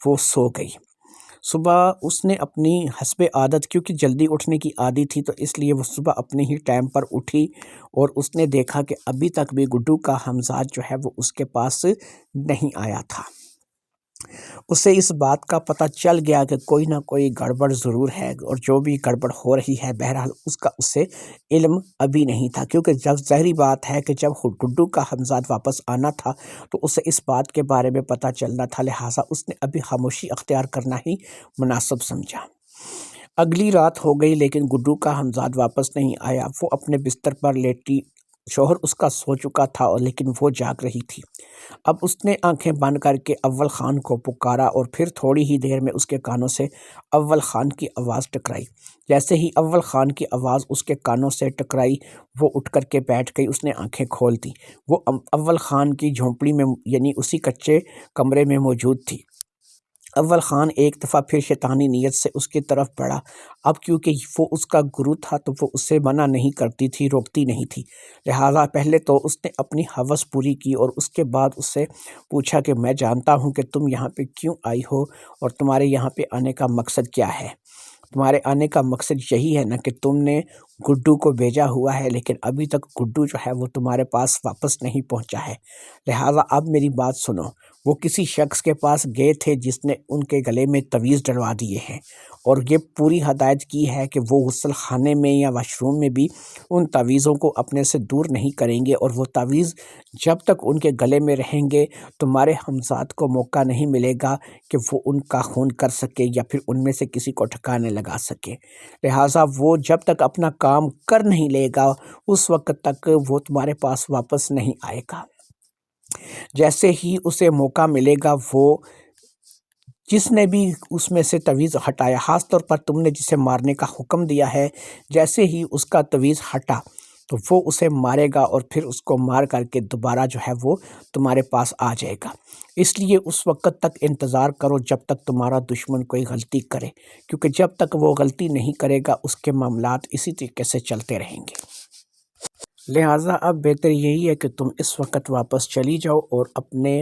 وہ سو گئی۔ صبح اس نے اپنی حسب عادت، کیونکہ جلدی اٹھنے کی عادی تھی تو اس لیے وہ صبح اپنے ہی ٹائم پر اٹھی اور اس نے دیکھا کہ ابھی تک بھی گڈو کا ہمزاد جو ہے وہ اس کے پاس نہیں آیا تھا۔ اسے اس بات کا پتہ چل گیا کہ کوئی نہ کوئی گڑبڑ ضرور ہے اور جو بھی گڑبڑ ہو رہی ہے بہرحال اس کا اسے علم ابھی نہیں تھا، کیونکہ جب ظاہری بات ہے کہ جب گڈو کا ہمزاد واپس آنا تھا تو اسے اس بات کے بارے میں پتہ چلنا تھا، لہٰذا اس نے ابھی خاموشی اختیار کرنا ہی مناسب سمجھا۔ اگلی رات ہو گئی لیکن گڈو کا ہمزاد واپس نہیں آیا، وہ اپنے بستر پر لیٹی، شوہر اس کا سو چکا تھا لیکن وہ جاگ رہی تھی۔ اب اس نے آنکھیں بند کر کے اول خان کو پکارا اور پھر تھوڑی ہی دیر میں اس کے کانوں سے اول خان کی آواز ٹکرائی۔ جیسے ہی اول خان کی آواز اس کے کانوں سے ٹکرائی وہ اٹھ کر کے بیٹھ گئی، اس نے آنکھیں کھول دی۔ وہ اول خان کی جھونپڑی میں یعنی اسی کچے کمرے میں موجود تھی۔ اول خان ایک دفعہ پھر شیطانی نیت سے اس کی طرف بڑھا، اب کیونکہ وہ اس کا گرو تھا تو وہ اسے منع نہیں کرتی تھی، روکتی نہیں تھی، لہٰذا پہلے تو اس نے اپنی ہوس پوری کی اور اس کے بعد اس سے پوچھا کہ میں جانتا ہوں کہ تم یہاں پہ کیوں آئی ہو اور تمہارے یہاں پہ آنے کا مقصد کیا ہے۔ تمہارے آنے کا مقصد یہی ہے نا کہ تم نے گڈو کو بھیجا ہوا ہے لیکن ابھی تک گڈو جو ہے وہ تمہارے پاس واپس نہیں پہنچا ہے، لہٰذا اب میری بات سنو۔ وہ کسی شخص کے پاس گئے تھے جس نے ان کے گلے میں تعویذ ڈلوا دیے ہیں اور یہ پوری ہدایت کی ہے کہ وہ غسل خانے میں یا واش روم میں بھی ان تعویذوں کو اپنے سے دور نہیں کریں گے، اور وہ تعویذ جب تک ان کے گلے میں رہیں گے تمہارے ہمزاد کو موقع نہیں ملے گا کہ وہ ان کا خون کر سکے یا پھر ان میں سے کسی کو ٹھکانے لگا سکے، لہٰذا وہ جب تک اپنا کام کر نہیں لے گا اس وقت تک وہ تمہارے پاس واپس نہیں آئے گا۔ جیسے ہی اسے موقع ملے گا وہ جس نے بھی اس میں سے تعویذ ہٹایا، خاص طور پر تم نے جسے مارنے کا حکم دیا ہے، جیسے ہی اس کا تعویذ ہٹا تو وہ اسے مارے گا اور پھر اس کو مار کر کے دوبارہ جو ہے وہ تمہارے پاس آ جائے گا۔ اس لیے اس وقت تک انتظار کرو جب تک تمہارا دشمن کوئی غلطی کرے، کیونکہ جب تک وہ غلطی نہیں کرے گا اس کے معاملات اسی طریقے سے چلتے رہیں گے۔ لہٰذا اب بہتر یہی ہے کہ تم اس وقت واپس چلی جاؤ اور اپنے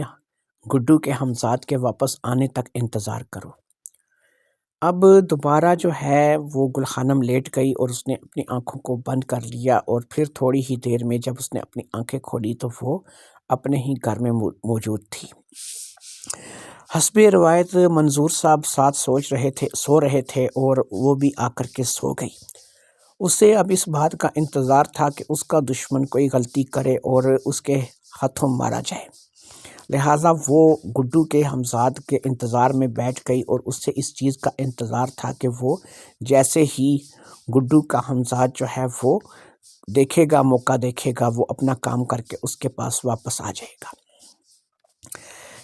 گڈو کے ہمزاد کے واپس آنے تک انتظار کرو۔ اب دوبارہ جو ہے وہ گل خانم لیٹ گئی اور اس نے اپنی آنکھوں کو بند کر لیا اور پھر تھوڑی ہی دیر میں جب اس نے اپنی آنکھیں کھولی تو وہ اپنے ہی گھر میں موجود تھی۔ حسب روایت منظور صاحب ساتھ سو رہے تھے اور وہ بھی آ کر کے سو گئی۔ اسے اب اس بات کا انتظار تھا کہ اس کا دشمن کوئی غلطی کرے اور اس کے ہاتھوں مارا جائے، لہٰذا وہ گڈو کے ہمزاد کے انتظار میں بیٹھ گئی اور اس سے اس چیز کا انتظار تھا کہ وہ جیسے ہی گڈو کا ہمزاد جو ہے وہ دیکھے گا، موقع دیکھے گا، وہ اپنا کام کر کے اس کے پاس واپس آ جائے گا۔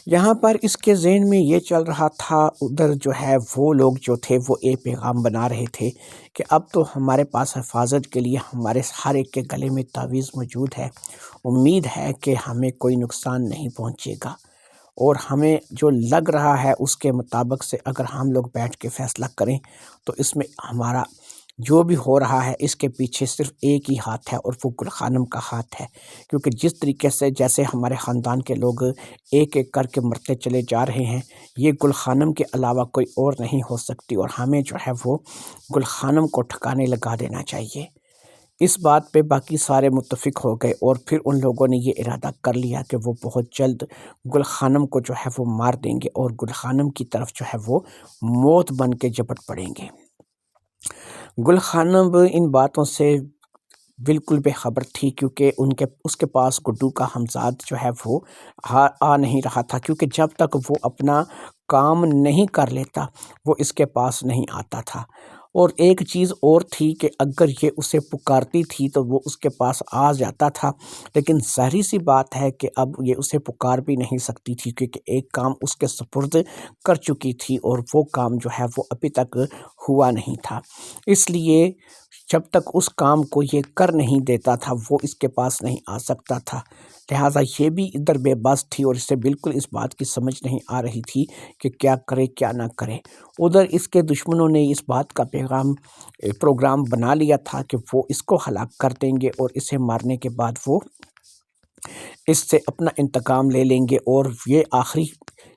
یہاں پر اس کے ذہن میں یہ چل رہا تھا، ادھر جو ہے وہ لوگ جو تھے وہ ایک پیغام بنا رہے تھے کہ اب تو ہمارے پاس حفاظت کے لیے ہمارے ہر ایک کے گلے میں تعویذ موجود ہے، امید ہے کہ ہمیں کوئی نقصان نہیں پہنچے گا، اور ہمیں جو لگ رہا ہے اس کے مطابق سے اگر ہم لوگ بیٹھ کے فیصلہ کریں تو اس میں ہمارا جو بھی ہو رہا ہے اس کے پیچھے صرف ایک ہی ہاتھ ہے اور وہ گل خانم کا ہاتھ ہے، کیونکہ جس طریقے سے جیسے ہمارے خاندان کے لوگ ایک ایک کر کے مرتے چلے جا رہے ہیں، یہ گل خانم کے علاوہ کوئی اور نہیں ہو سکتی، اور ہمیں جو ہے وہ گل خانم کو ٹھکانے لگا دینا چاہیے۔ اس بات پہ باقی سارے متفق ہو گئے اور پھر ان لوگوں نے یہ ارادہ کر لیا کہ وہ بہت جلد گل خانم کو جو ہے وہ مار دیں گے اور گل خانم کی طرف جو ہے وہ موت بن کے جپٹ پڑیں گے۔ گل خانم ان باتوں سے بالکل بے خبر تھی، کیونکہ اس کے پاس گڈو کا ہمزاد جو ہے وہ آ نہیں رہا تھا، کیونکہ جب تک وہ اپنا کام نہیں کر لیتا وہ اس کے پاس نہیں آتا تھا۔ اور ایک چیز اور تھی کہ اگر یہ اسے پکارتی تھی تو وہ اس کے پاس آ جاتا تھا، لیکن ظاہری سی بات ہے کہ اب یہ اسے پکار بھی نہیں سکتی تھی، کیونکہ ایک کام اس کے سپرد کر چکی تھی اور وہ کام جو ہے وہ ابھی تک ہوا نہیں تھا۔ اس لیے جب تک اس کام کو یہ کر نہیں دیتا تھا وہ اس کے پاس نہیں آ سکتا تھا، لہٰذا یہ بھی ادھر بے بس تھی اور اسے بالکل اس بات کی سمجھ نہیں آ رہی تھی کہ کیا کرے کیا نہ کرے۔ ادھر اس کے دشمنوں نے اس بات کا پروگرام بنا لیا تھا کہ وہ اس کو ہلاک کر دیں گے اور اسے مارنے کے بعد وہ اس سے اپنا انتقام لے لیں گے، اور یہ آخری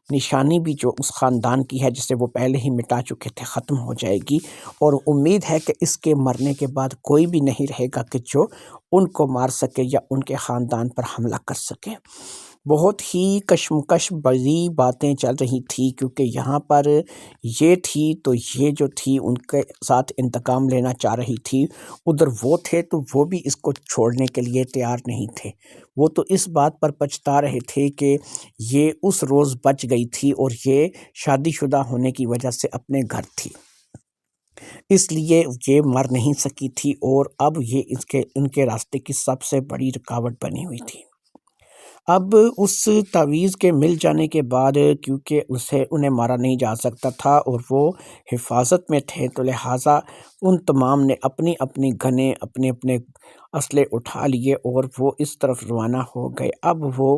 نشانی بھی جو اس خاندان کی ہے جسے وہ پہلے ہی مٹا چکے تھے ختم ہو جائے گی، اور امید ہے کہ اس کے مرنے کے بعد کوئی بھی نہیں رہے گا کہ جو ان کو مار سکے یا ان کے خاندان پر حملہ کر سکے۔ بہت ہی کشمکش بڑی باتیں چل رہی تھی، کیونکہ یہاں پر یہ تھی تو یہ جو تھی ان کے ساتھ انتقام لینا چاہ رہی تھی، ادھر وہ تھے تو وہ بھی اس کو چھوڑنے کے لیے تیار نہیں تھے۔ وہ تو اس بات پر پچھتا رہے تھے کہ یہ اس روز بچ گئی تھی اور یہ شادی شدہ ہونے کی وجہ سے اپنے گھر تھی، اس لیے یہ مر نہیں سکی تھی، اور اب یہ ان کے راستے کی سب سے بڑی رکاوٹ بنی ہوئی تھی۔ اب اس تعویذ کے مل جانے کے بعد کیونکہ انہیں مارا نہیں جا سکتا تھا اور وہ حفاظت میں تھے، تو لہٰذا ان تمام نے اپنی اپنی گنیں اپنے اپنے اسلحے اٹھا لیے اور وہ اس طرف روانہ ہو گئے۔ اب وہ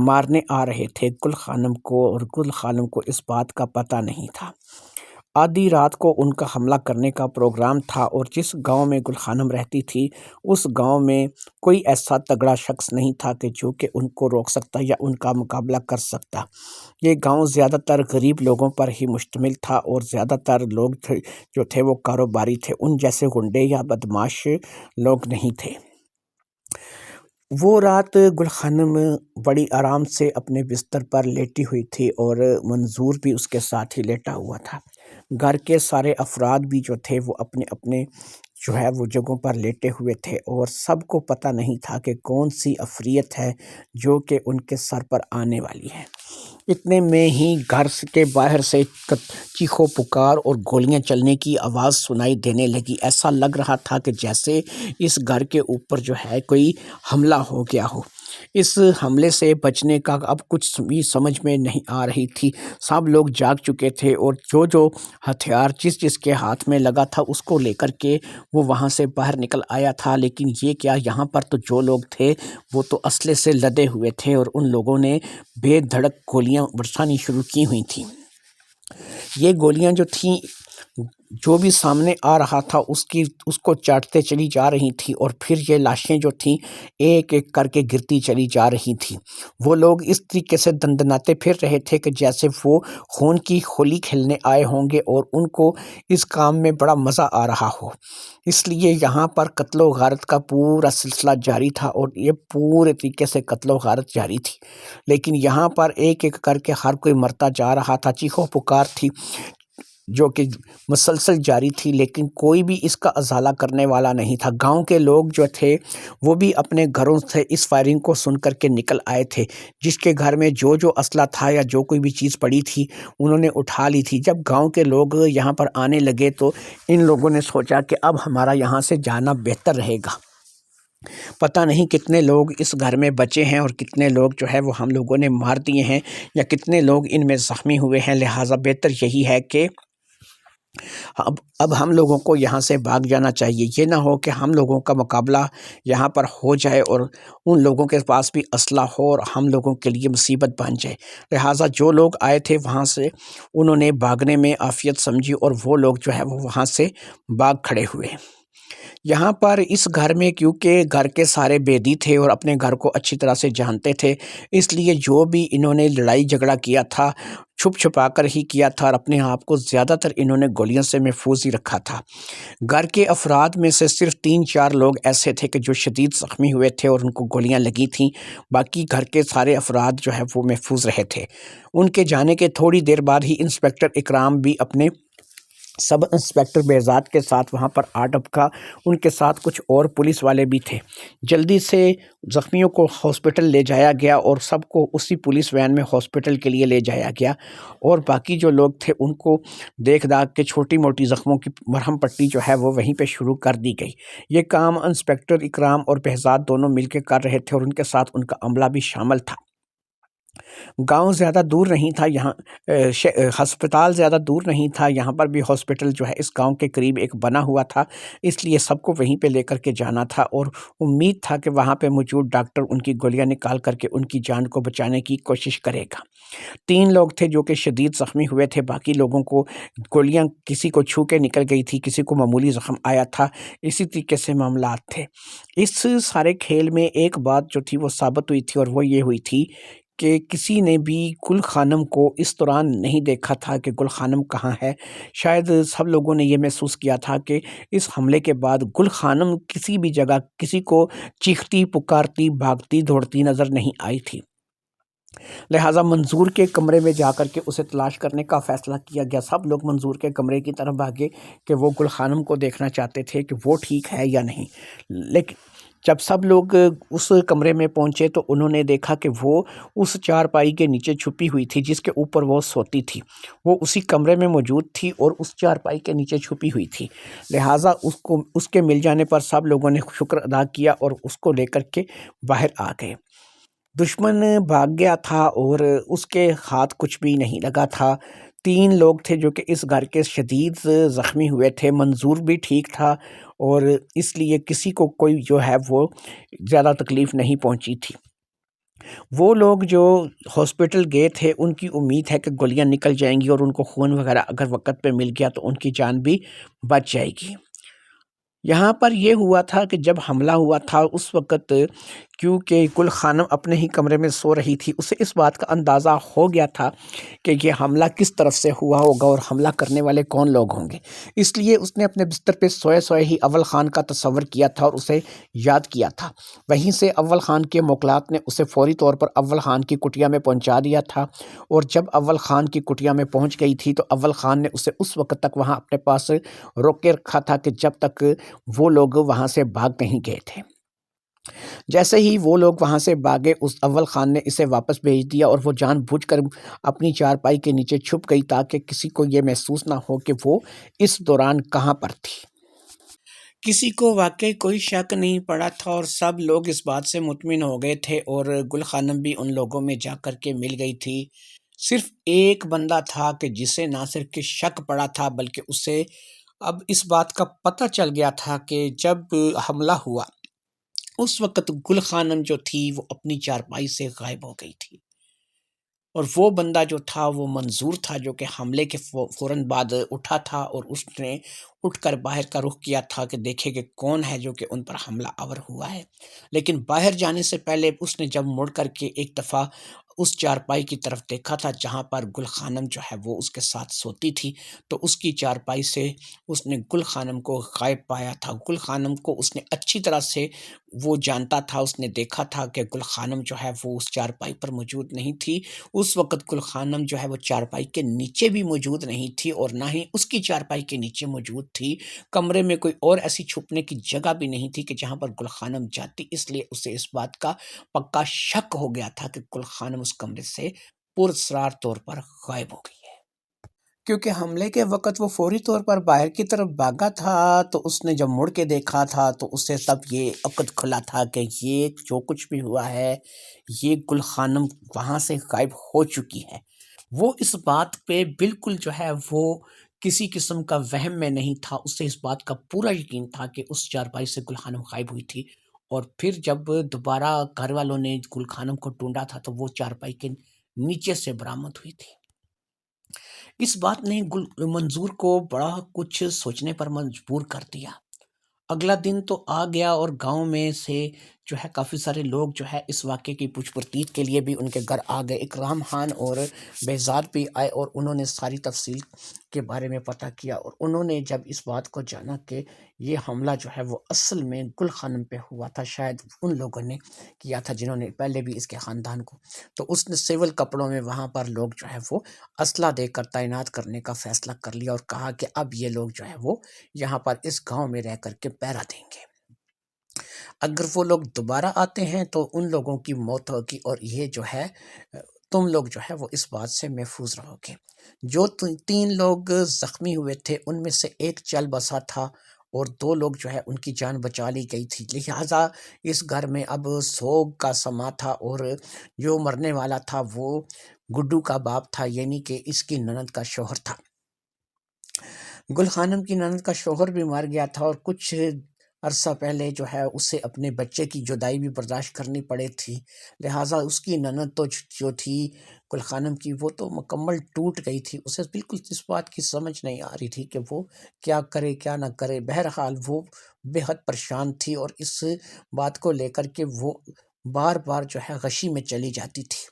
مارنے آ رہے تھے گل خانم کو، اور گل خانم کو اس بات کا پتہ نہیں تھا۔ آدھی رات کو ان کا حملہ کرنے کا پروگرام تھا، اور جس گاؤں میں گل خانم رہتی تھی اس گاؤں میں کوئی ایسا تگڑا شخص نہیں تھا کہ جو کہ ان کو روک سکتا یا ان کا مقابلہ کر سکتا۔ یہ گاؤں زیادہ تر غریب لوگوں پر ہی مشتمل تھا، اور زیادہ تر لوگ جو تھے وہ کاروباری تھے، ان جیسے غنڈے یا بدماش لوگ نہیں تھے۔ وہ رات گل خانم بڑی آرام سے اپنے بستر پر لیٹی ہوئی تھی، اور منظور بھی اس کے ساتھ ہی لیٹا ہوا تھا۔ گھر کے سارے افراد بھی جو تھے وہ اپنے اپنے جو ہے وہ جگہوں پر لیٹے ہوئے تھے، اور سب کو پتہ نہیں تھا کہ کون سی عفریت ہے جو کہ ان کے سر پر آنے والی ہے۔ اتنے میں ہی گھر کے باہر سے چیخو پکار اور گولیاں چلنے کی آواز سنائی دینے لگی۔ ایسا لگ رہا تھا کہ جیسے اس گھر کے اوپر جو ہے کوئی حملہ ہو گیا ہو۔ اس حملے سے بچنے کا اب کچھ بھی سمجھ میں نہیں آ رہی تھی۔ سب لوگ جاگ چکے تھے، اور جو ہتھیار جس کے ہاتھ میں لگا تھا اس کو لے کر کے وہ وہاں سے باہر نکل آیا تھا، لیکن یہ کیا، یہاں پر تو جو لوگ تھے وہ تو اسلحے سے لدے ہوئے تھے، اور ان لوگوں نے بے دھڑک گولیاں برسانی شروع کی ہوئی تھیں۔ یہ گولیاں جو تھیں جو بھی سامنے آ رہا تھا اس کو چاٹتے چلی جا رہی تھی، اور پھر یہ لاشیں جو تھیں ایک ایک کر کے گرتی چلی جا رہی تھیں۔ وہ لوگ اس طریقے سے دندناتے پھر رہے تھے کہ جیسے وہ خون کی ہولی کھیلنے آئے ہوں گے اور ان کو اس کام میں بڑا مزہ آ رہا ہو۔ اس لیے یہاں پر قتل و غارت کا پورا سلسلہ جاری تھا، اور یہ پورے طریقے سے قتل و غارت جاری تھی، لیکن یہاں پر ایک ایک کر کے ہر کوئی مرتا جا رہا تھا۔ چیخو پکار تھی جو کہ مسلسل جاری تھی، لیکن کوئی بھی اس کا ازالہ کرنے والا نہیں تھا۔ گاؤں کے لوگ جو تھے وہ بھی اپنے گھروں سے اس فائرنگ کو سن کر کے نکل آئے تھے، جس کے گھر میں جو اسلحہ تھا یا جو کوئی بھی چیز پڑی تھی انہوں نے اٹھا لی تھی۔ جب گاؤں کے لوگ یہاں پر آنے لگے تو ان لوگوں نے سوچا کہ اب ہمارا یہاں سے جانا بہتر رہے گا۔ پتہ نہیں کتنے لوگ اس گھر میں بچے ہیں اور کتنے لوگ جو ہے وہ ہم لوگوں نے مار دیے ہیں، یا کتنے لوگ ان میں زخمی ہوئے ہیں، لہٰذا بہتر یہی ہے کہ اب ہم لوگوں کو یہاں سے بھاگ جانا چاہیے، یہ نہ ہو کہ ہم لوگوں کا مقابلہ یہاں پر ہو جائے اور ان لوگوں کے پاس بھی اسلحہ ہو اور ہم لوگوں کے لیے مصیبت بن جائے۔ لہٰذا جو لوگ آئے تھے وہاں سے انہوں نے بھاگنے میں عافیت سمجھی اور وہ لوگ جو ہے وہ وہاں سے بھاگ کھڑے ہوئے۔ یہاں پر اس گھر میں کیونکہ گھر کے سارے بیدی تھے اور اپنے گھر کو اچھی طرح سے جانتے تھے، اس لیے جو بھی انہوں نے لڑائی جھگڑا کیا تھا چھپ چھپا کر ہی کیا تھا اور اپنے آپ کو زیادہ تر انہوں نے گولیوں سے محفوظ ہی رکھا تھا۔ گھر کے افراد میں سے صرف 3-4 لوگ ایسے تھے کہ جو شدید زخمی ہوئے تھے اور ان کو گولیاں لگی تھیں، باقی گھر کے سارے افراد جو ہے وہ محفوظ رہے تھے۔ ان کے جانے کے تھوڑی دیر بعد ہی انسپیکٹر اکرام بھی اپنے سب انسپیکٹر بہزاد کے ساتھ وہاں پر آ ٹپکا۔ ان کے ساتھ کچھ اور پولیس والے بھی تھے۔ جلدی سے زخمیوں کو ہاسپٹل لے جایا گیا اور سب کو اسی پولیس وین میں ہاسپٹل کے لیے لے جایا گیا، اور باقی جو لوگ تھے ان کو دیکھ داکھ کے چھوٹی موٹی زخموں کی مرہم پٹی جو ہے وہ وہیں پہ شروع کر دی گئی۔ یہ کام انسپیکٹر اکرام اور بہزاد دونوں مل کے کر رہے تھے اور ان کے ساتھ ان کا عملہ بھی شامل تھا۔ گاؤں زیادہ دور نہیں تھا، یہاں ہسپتال زیادہ دور نہیں تھا، یہاں پر بھی ہاسپٹل جو ہے اس گاؤں کے قریب ایک بنا ہوا تھا، اس لیے سب کو وہیں پہ لے کر کے جانا تھا اور امید تھا کہ وہاں پہ موجود ڈاکٹر ان کی گولیاں نکال کر کے ان کی جان کو بچانے کی کوشش کرے گا۔ 3 لوگ تھے جو کہ شدید زخمی ہوئے تھے، باقی لوگوں کو گولیاں کسی کو چھو کے نکل گئی تھی، کسی کو معمولی زخم آیا تھا، اسی طریقے سے معاملات تھے۔ اس سارے کھیل میں ایک بات جو تھی وہ ثابت ہوئی تھی اور وہ یہ ہوئی تھی کہ کسی نے بھی گل خانم کو اس دوران نہیں دیکھا تھا کہ گل خانم کہاں ہے۔ شاید سب لوگوں نے یہ محسوس کیا تھا کہ اس حملے کے بعد گل خانم کسی بھی جگہ کسی کو چیختی پکارتی بھاگتی دوڑتی نظر نہیں آئی تھی۔ لہٰذا منظور کے کمرے میں جا کر کے اسے تلاش کرنے کا فیصلہ کیا گیا۔ سب لوگ منظور کے کمرے کی طرف بھاگے کہ وہ گل خانم کو دیکھنا چاہتے تھے کہ وہ ٹھیک ہے یا نہیں، لیکن جب سب لوگ اس کمرے میں پہنچے تو انہوں نے دیکھا کہ وہ اس چارپائی کے نیچے چھپی ہوئی تھی جس کے اوپر وہ سوتی تھی، وہ اسی کمرے میں موجود تھی اور اس چارپائی کے نیچے چھپی ہوئی تھی۔ لہٰذا اس کے مل جانے پر سب لوگوں نے شکر ادا کیا اور اس کو لے کر کے باہر آ گئے۔ دشمن بھاگ گیا تھا اور اس کے ہاتھ کچھ بھی نہیں لگا تھا۔ 3 لوگ تھے جو کہ اس گھر کے شدید زخمی ہوئے تھے، منظور بھی ٹھیک تھا اور اس لیے کسی کو کوئی جو ہے وہ زیادہ تکلیف نہیں پہنچی تھی۔ وہ لوگ جو ہاسپٹل گئے تھے ان کی امید ہے کہ گولیاں نکل جائیں گی اور ان کو خون وغیرہ اگر وقت پہ مل گیا تو ان کی جان بھی بچ جائے گی۔ یہاں پر یہ ہوا تھا کہ جب حملہ ہوا تھا اس وقت کیونکہ گل خانم اپنے ہی کمرے میں سو رہی تھی، اسے اس بات کا اندازہ ہو گیا تھا کہ یہ حملہ کس طرف سے ہوا ہوگا اور حملہ کرنے والے کون لوگ ہوں گے، اس لیے اس نے اپنے بستر پہ سوئے سوئے ہی اول خان کا تصور کیا تھا اور اسے یاد کیا تھا۔ وہیں سے اول خان کے موکلات نے اسے فوری طور پر اول خان کی کٹیا میں پہنچا دیا تھا، اور جب اول خان کی کٹیا میں پہنچ گئی تھی تو اول خان نے اسے اس وقت تک وہاں اپنے پاس روک کے رکھا تھا کہ جب تک وہ لوگ وہاں سے بھاگ نہیں گئے تھے۔ جیسے ہی وہ لوگ وہاں سے بھاگے اس اول خان نے اسے واپس بھیج دیا اور وہ جان بوجھ کر اپنی چارپائی کے نیچے چھپ گئی تاکہ کسی کو یہ محسوس نہ ہو کہ وہ اس دوران کہاں پر تھی۔ کسی کو واقعی کوئی شک نہیں پڑا تھا اور سب لوگ اس بات سے مطمئن ہو گئے تھے اور گل خانم بھی ان لوگوں میں جا کر کے مل گئی تھی۔ صرف ایک بندہ تھا کہ جسے نہ صرف کہ شک پڑا تھا بلکہ اسے اب اس بات کا پتہ چل گیا تھا کہ جب حملہ ہوا اس وقت گل خانم جو تھی وہ اپنی چارپائی سے غائب ہو گئی تھی، اور وہ بندہ جو تھا وہ منظور تھا جو کہ حملے کے فوراً بعد اٹھا تھا اور اس نے اٹھ کر باہر کا رخ کیا تھا کہ دیکھے کہ کون ہے جو کہ ان پر حملہ آور ہوا ہے۔ لیکن باہر جانے سے پہلے اس نے جب مڑ کر کے ایک دفعہ اس چارپائی کی طرف دیکھا تھا جہاں پر گل خانم جو ہے وہ اس کے ساتھ سوتی تھی، تو اس کی چارپائی سے اس نے گل خانم کو غائب پایا تھا۔ گل خانم کو اس نے اچھی طرح سے وہ جانتا تھا، اس نے دیکھا تھا کہ گل خانم جو ہے وہ اس چارپائی پر موجود نہیں تھی۔ اس وقت گل خانم جو ہے وہ چارپائی کے نیچے بھی موجود نہیں تھی اور نہ ہی اس کی چارپائی کے نیچے موجود تھی۔ کمرے میں کوئی اور ایسی چھپنے کی جگہ بھی نہیں تھی کہ جہاں پر گل خانم جاتی، اس لیے اسے اس بات کا پکا شک ہو گیا تھا کہ گل خانم اس کمرے سے پراسرار طور پر غائب ہو گئی ہے۔ کیونکہ حملے کے وقت وہ فوری طور پر باہر کی طرف بھاگا تھا تو اس نے جب مڑ کے دیکھا تھا تو اسے تب یہ عقد کھلا تھا کہ یہ جو کچھ بھی ہوا ہے یہ گل خانم وہاں سے غائب ہو چکی ہے۔ وہ اس بات پہ بالکل جو ہے وہ کسی قسم کا وہم میں نہیں تھا، اسے اس بات کا پورا یقین تھا کہ اس چارپائی سے گل خانم غائب ہوئی تھی، اور پھر جب دوبارہ گھر والوں نے گل خانم کو ڈھونڈا تھا تو وہ چارپائی کے نیچے سے برآمد ہوئی تھی۔ اس بات نے منظور کو بڑا کچھ سوچنے پر مجبور کر دیا۔ اگلا دن تو آ گیا اور گاؤں میں سے جو ہے کافی سارے لوگ جو ہے اس واقعے کی پوچھ پرچھ کے لیے بھی ان کے گھر آ گئے۔ اکرام خان اور بہزاد بھی آئے اور انہوں نے ساری تفصیل کے بارے میں پتہ کیا، اور انہوں نے جب اس بات کو جانا کہ یہ حملہ جو ہے وہ اصل میں گل خانم پہ ہوا تھا، شاید ان لوگوں نے کیا تھا جنہوں نے پہلے بھی اس کے خاندان کو، تو اس نے سول کپڑوں میں وہاں پر لوگ جو ہے وہ اسلحہ دے کر تعینات کرنے کا فیصلہ کر لیا، اور کہا کہ اب یہ لوگ جو ہے وہ یہاں پر اس گاؤں میں رہ کر کے پہرا دیں گے۔ اگر وہ لوگ دوبارہ آتے ہیں تو ان لوگوں کی موت ہوگی، اور یہ جو ہے تم لوگ جو ہے وہ اس بات سے محفوظ رہو گے۔ جو 3 لوگ زخمی ہوئے تھے ان میں سے ایک چل بسا تھا، اور 2 لوگ جو ہے ان کی جان بچا لی گئی تھی، لہٰذا اس گھر میں اب سوگ کا سما تھا، اور جو مرنے والا تھا وہ گڈو کا باپ تھا، یعنی کہ اس کی نند کا شوہر تھا۔ گل خانم کی نند کا شوہر بھی مر گیا تھا، اور کچھ عرصہ پہلے جو ہے اسے اپنے بچے کی جدائی بھی برداشت کرنی پڑی تھی، لہٰذا اس کی نند تو جو تھی گل خانم کی، وہ تو مکمل ٹوٹ گئی تھی۔ اسے بالکل اس بات کی سمجھ نہیں آ رہی تھی کہ وہ کیا کرے کیا نہ کرے۔ بہرحال وہ بے حد پریشان تھی، اور اس بات کو لے کر کے وہ بار بار جو ہے غشی میں چلی جاتی تھی۔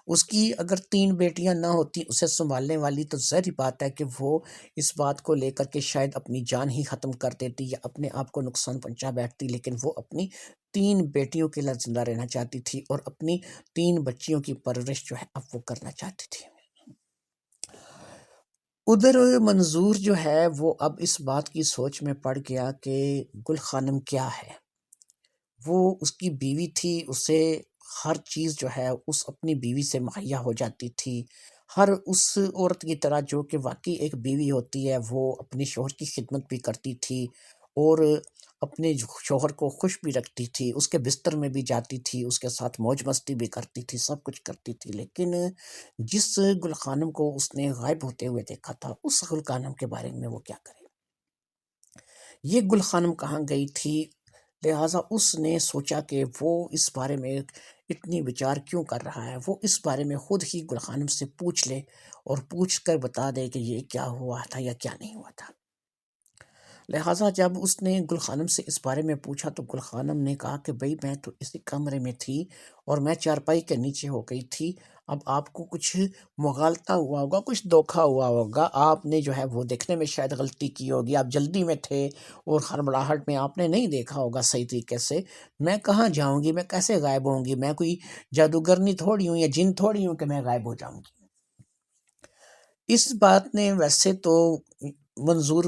اس کی اگر 3 بیٹیاں نہ ہوتی اسے سنبھالنے والی، تو ظاہری بات ہے کہ وہ اس بات کو لے کر کے شاید اپنی جان ہی ختم کر دیتی یا اپنے آپ کو نقصان پہنچا بیٹھتی، لیکن وہ اپنی 3 بیٹیوں کے لیے زندہ رہنا چاہتی تھی، اور اپنی 3 بچیوں کی پرورش جو ہے اب وہ کرنا چاہتی تھی۔ ادھر منظور جو ہے وہ اب اس بات کی سوچ میں پڑ گیا کہ گل خانم کیا ہے۔ وہ اس کی بیوی تھی، اسے ہر چیز جو ہے اس اپنی بیوی سے مہیا ہو جاتی تھی، ہر اس عورت کی طرح جو کہ واقعی ایک بیوی ہوتی ہے، وہ اپنے شوہر کی خدمت بھی کرتی تھی، اور اپنے شوہر کو خوش بھی رکھتی تھی، اس کے بستر میں بھی جاتی تھی، اس کے ساتھ موج مستی بھی کرتی تھی، سب کچھ کرتی تھی۔ لیکن جس گل خانم کو اس نے غائب ہوتے ہوئے دیکھا تھا، اس گل خانم کے بارے میں وہ کیا کرے؟ یہ گل خانم کہاں گئی تھی؟ لہٰذا اس نے سوچا کہ وہ اس بارے میں اتنی وچار کیوں کر رہا ہے، وہ اس بارے میں خود ہی گل خانم سے پوچھ لے، اور پوچھ کر بتا دے کہ یہ کیا ہوا تھا یا کیا نہیں ہوا تھا۔ لہٰذا جب اس نے گل خانم سے اس بارے میں پوچھا تو گل خانم نے کہا کہ بھئی میں تو اسی کمرے میں تھی، اور میں چارپائی کے نیچے ہو گئی تھی، اب آپ کو کچھ مغالطہ ہوا ہوگا، کچھ دھوکہ ہوا ہوگا، آپ نے جو ہے وہ دیکھنے میں شاید غلطی کی ہوگی، آپ جلدی میں تھے اور ہڑبڑاہٹ میں آپ نے نہیں دیکھا ہوگا صحیح طریقے سے۔ میں کہاں جاؤں گی، میں کیسے غائب ہوں گی، میں کوئی جادوگرنی تھوڑی ہوں یا جن تھوڑی ہوں کہ میں غائب ہو جاؤں گی۔ اس بات نے ویسے تو منظور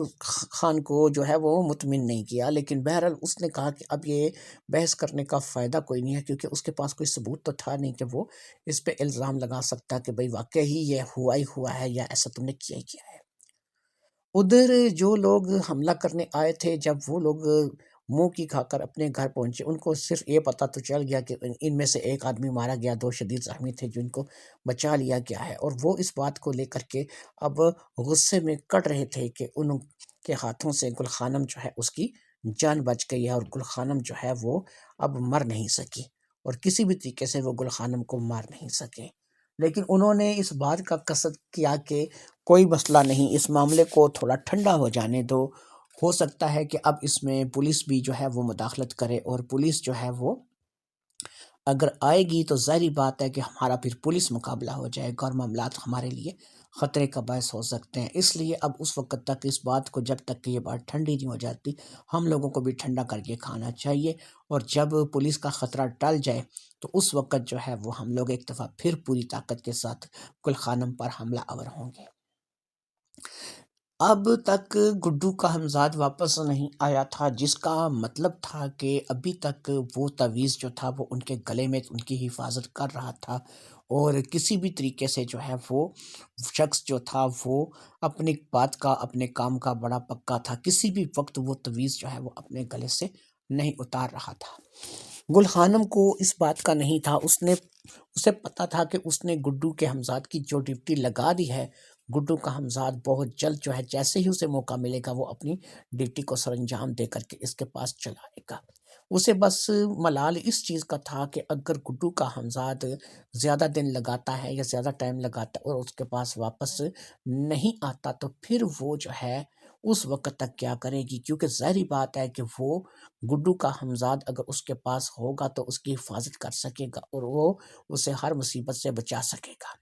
خان کو جو ہے وہ مطمئن نہیں کیا، لیکن بہرحال اس نے کہا کہ اب یہ بحث کرنے کا فائدہ کوئی نہیں ہے، کیونکہ اس کے پاس کوئی ثبوت تو تھا نہیں کہ وہ اس پہ الزام لگا سکتا کہ بھئی واقعی یہ ہوا ہی ہوا ہے یا ایسا تم نے کیا ہی کیا ہے۔ ادھر جو لوگ حملہ کرنے آئے تھے، جب وہ لوگ منہ کی کھا کر اپنے گھر پہنچے، ان کو صرف یہ پتہ تو چل گیا کہ ان میں سے ایک آدمی مارا گیا، 2 شدید زخمی تھے جن کو بچا لیا گیا ہے، اور وہ اس بات کو لے کر کے اب غصے میں کٹ رہے تھے کہ ان کے ہاتھوں سے گل خانم جو ہے اس کی جان بچ گئی ہے، اور گل خانم جو ہے وہ اب مر نہیں سکی، اور کسی بھی طریقے سے وہ گل خانم کو مار نہیں سکے۔ لیکن انہوں نے اس بات کا قصد کیا کہ کوئی مسئلہ نہیں، اس معاملے کو تھوڑا ٹھنڈا ہو جانے دو، ہو سکتا ہے کہ اب اس میں پولیس بھی جو ہے وہ مداخلت کرے، اور پولیس جو ہے وہ اگر آئے گی تو ظاہری بات ہے کہ ہمارا پھر پولیس مقابلہ ہو جائے گا، اور معاملات ہمارے لیے خطرے کا باعث ہو سکتے ہیں۔ اس لیے اب اس وقت تک اس بات کو، جب تک کہ یہ بات ٹھنڈی نہیں ہو جاتی، ہم لوگوں کو بھی ٹھنڈا کر کے کھانا چاہیے، اور جب پولیس کا خطرہ ٹل جائے تو اس وقت جو ہے وہ ہم لوگ ایک دفعہ پھر پوری طاقت کے ساتھ گل خانم پر حملہ آور ہوں گے۔ اب تک گڈو کا ہمزاد واپس نہیں آیا تھا، جس کا مطلب تھا کہ ابھی تک وہ تعویذ جو تھا وہ ان کے گلے میں ان کی حفاظت کر رہا تھا، اور کسی بھی طریقے سے جو ہے وہ شخص جو تھا وہ اپنی بات کا، اپنے کام کا بڑا پکا تھا، کسی بھی وقت وہ تعویذ جو ہے وہ اپنے گلے سے نہیں اتار رہا تھا۔ گل خانم کو اس بات کا نہیں تھا، اسے پتا تھا کہ اس نے گڈو کے ہمزاد کی جو ڈیوٹی لگا دی ہے گڈو کا ہمزاد بہت جلد جو ہے جیسے ہی اسے موقع ملے گا وہ اپنی ڈیوٹی کو سر انجام دے کر کے اس کے پاس چلا آئے گا۔ اسے بس ملال اس چیز کا تھا کہ اگر گڈو کا ہمزاد زیادہ دن لگاتا ہے یا زیادہ ٹائم لگاتا ہے اور اس کے پاس واپس نہیں آتا تو پھر وہ جو ہے اس وقت تک کیا کرے گی، کیونکہ ظاہری بات ہے کہ وہ گڈو کا ہمزاد اگر اس کے پاس ہوگا تو اس کی حفاظت کر سکے گا اور وہ اسے ہر مصیبت سے بچا سکے گا۔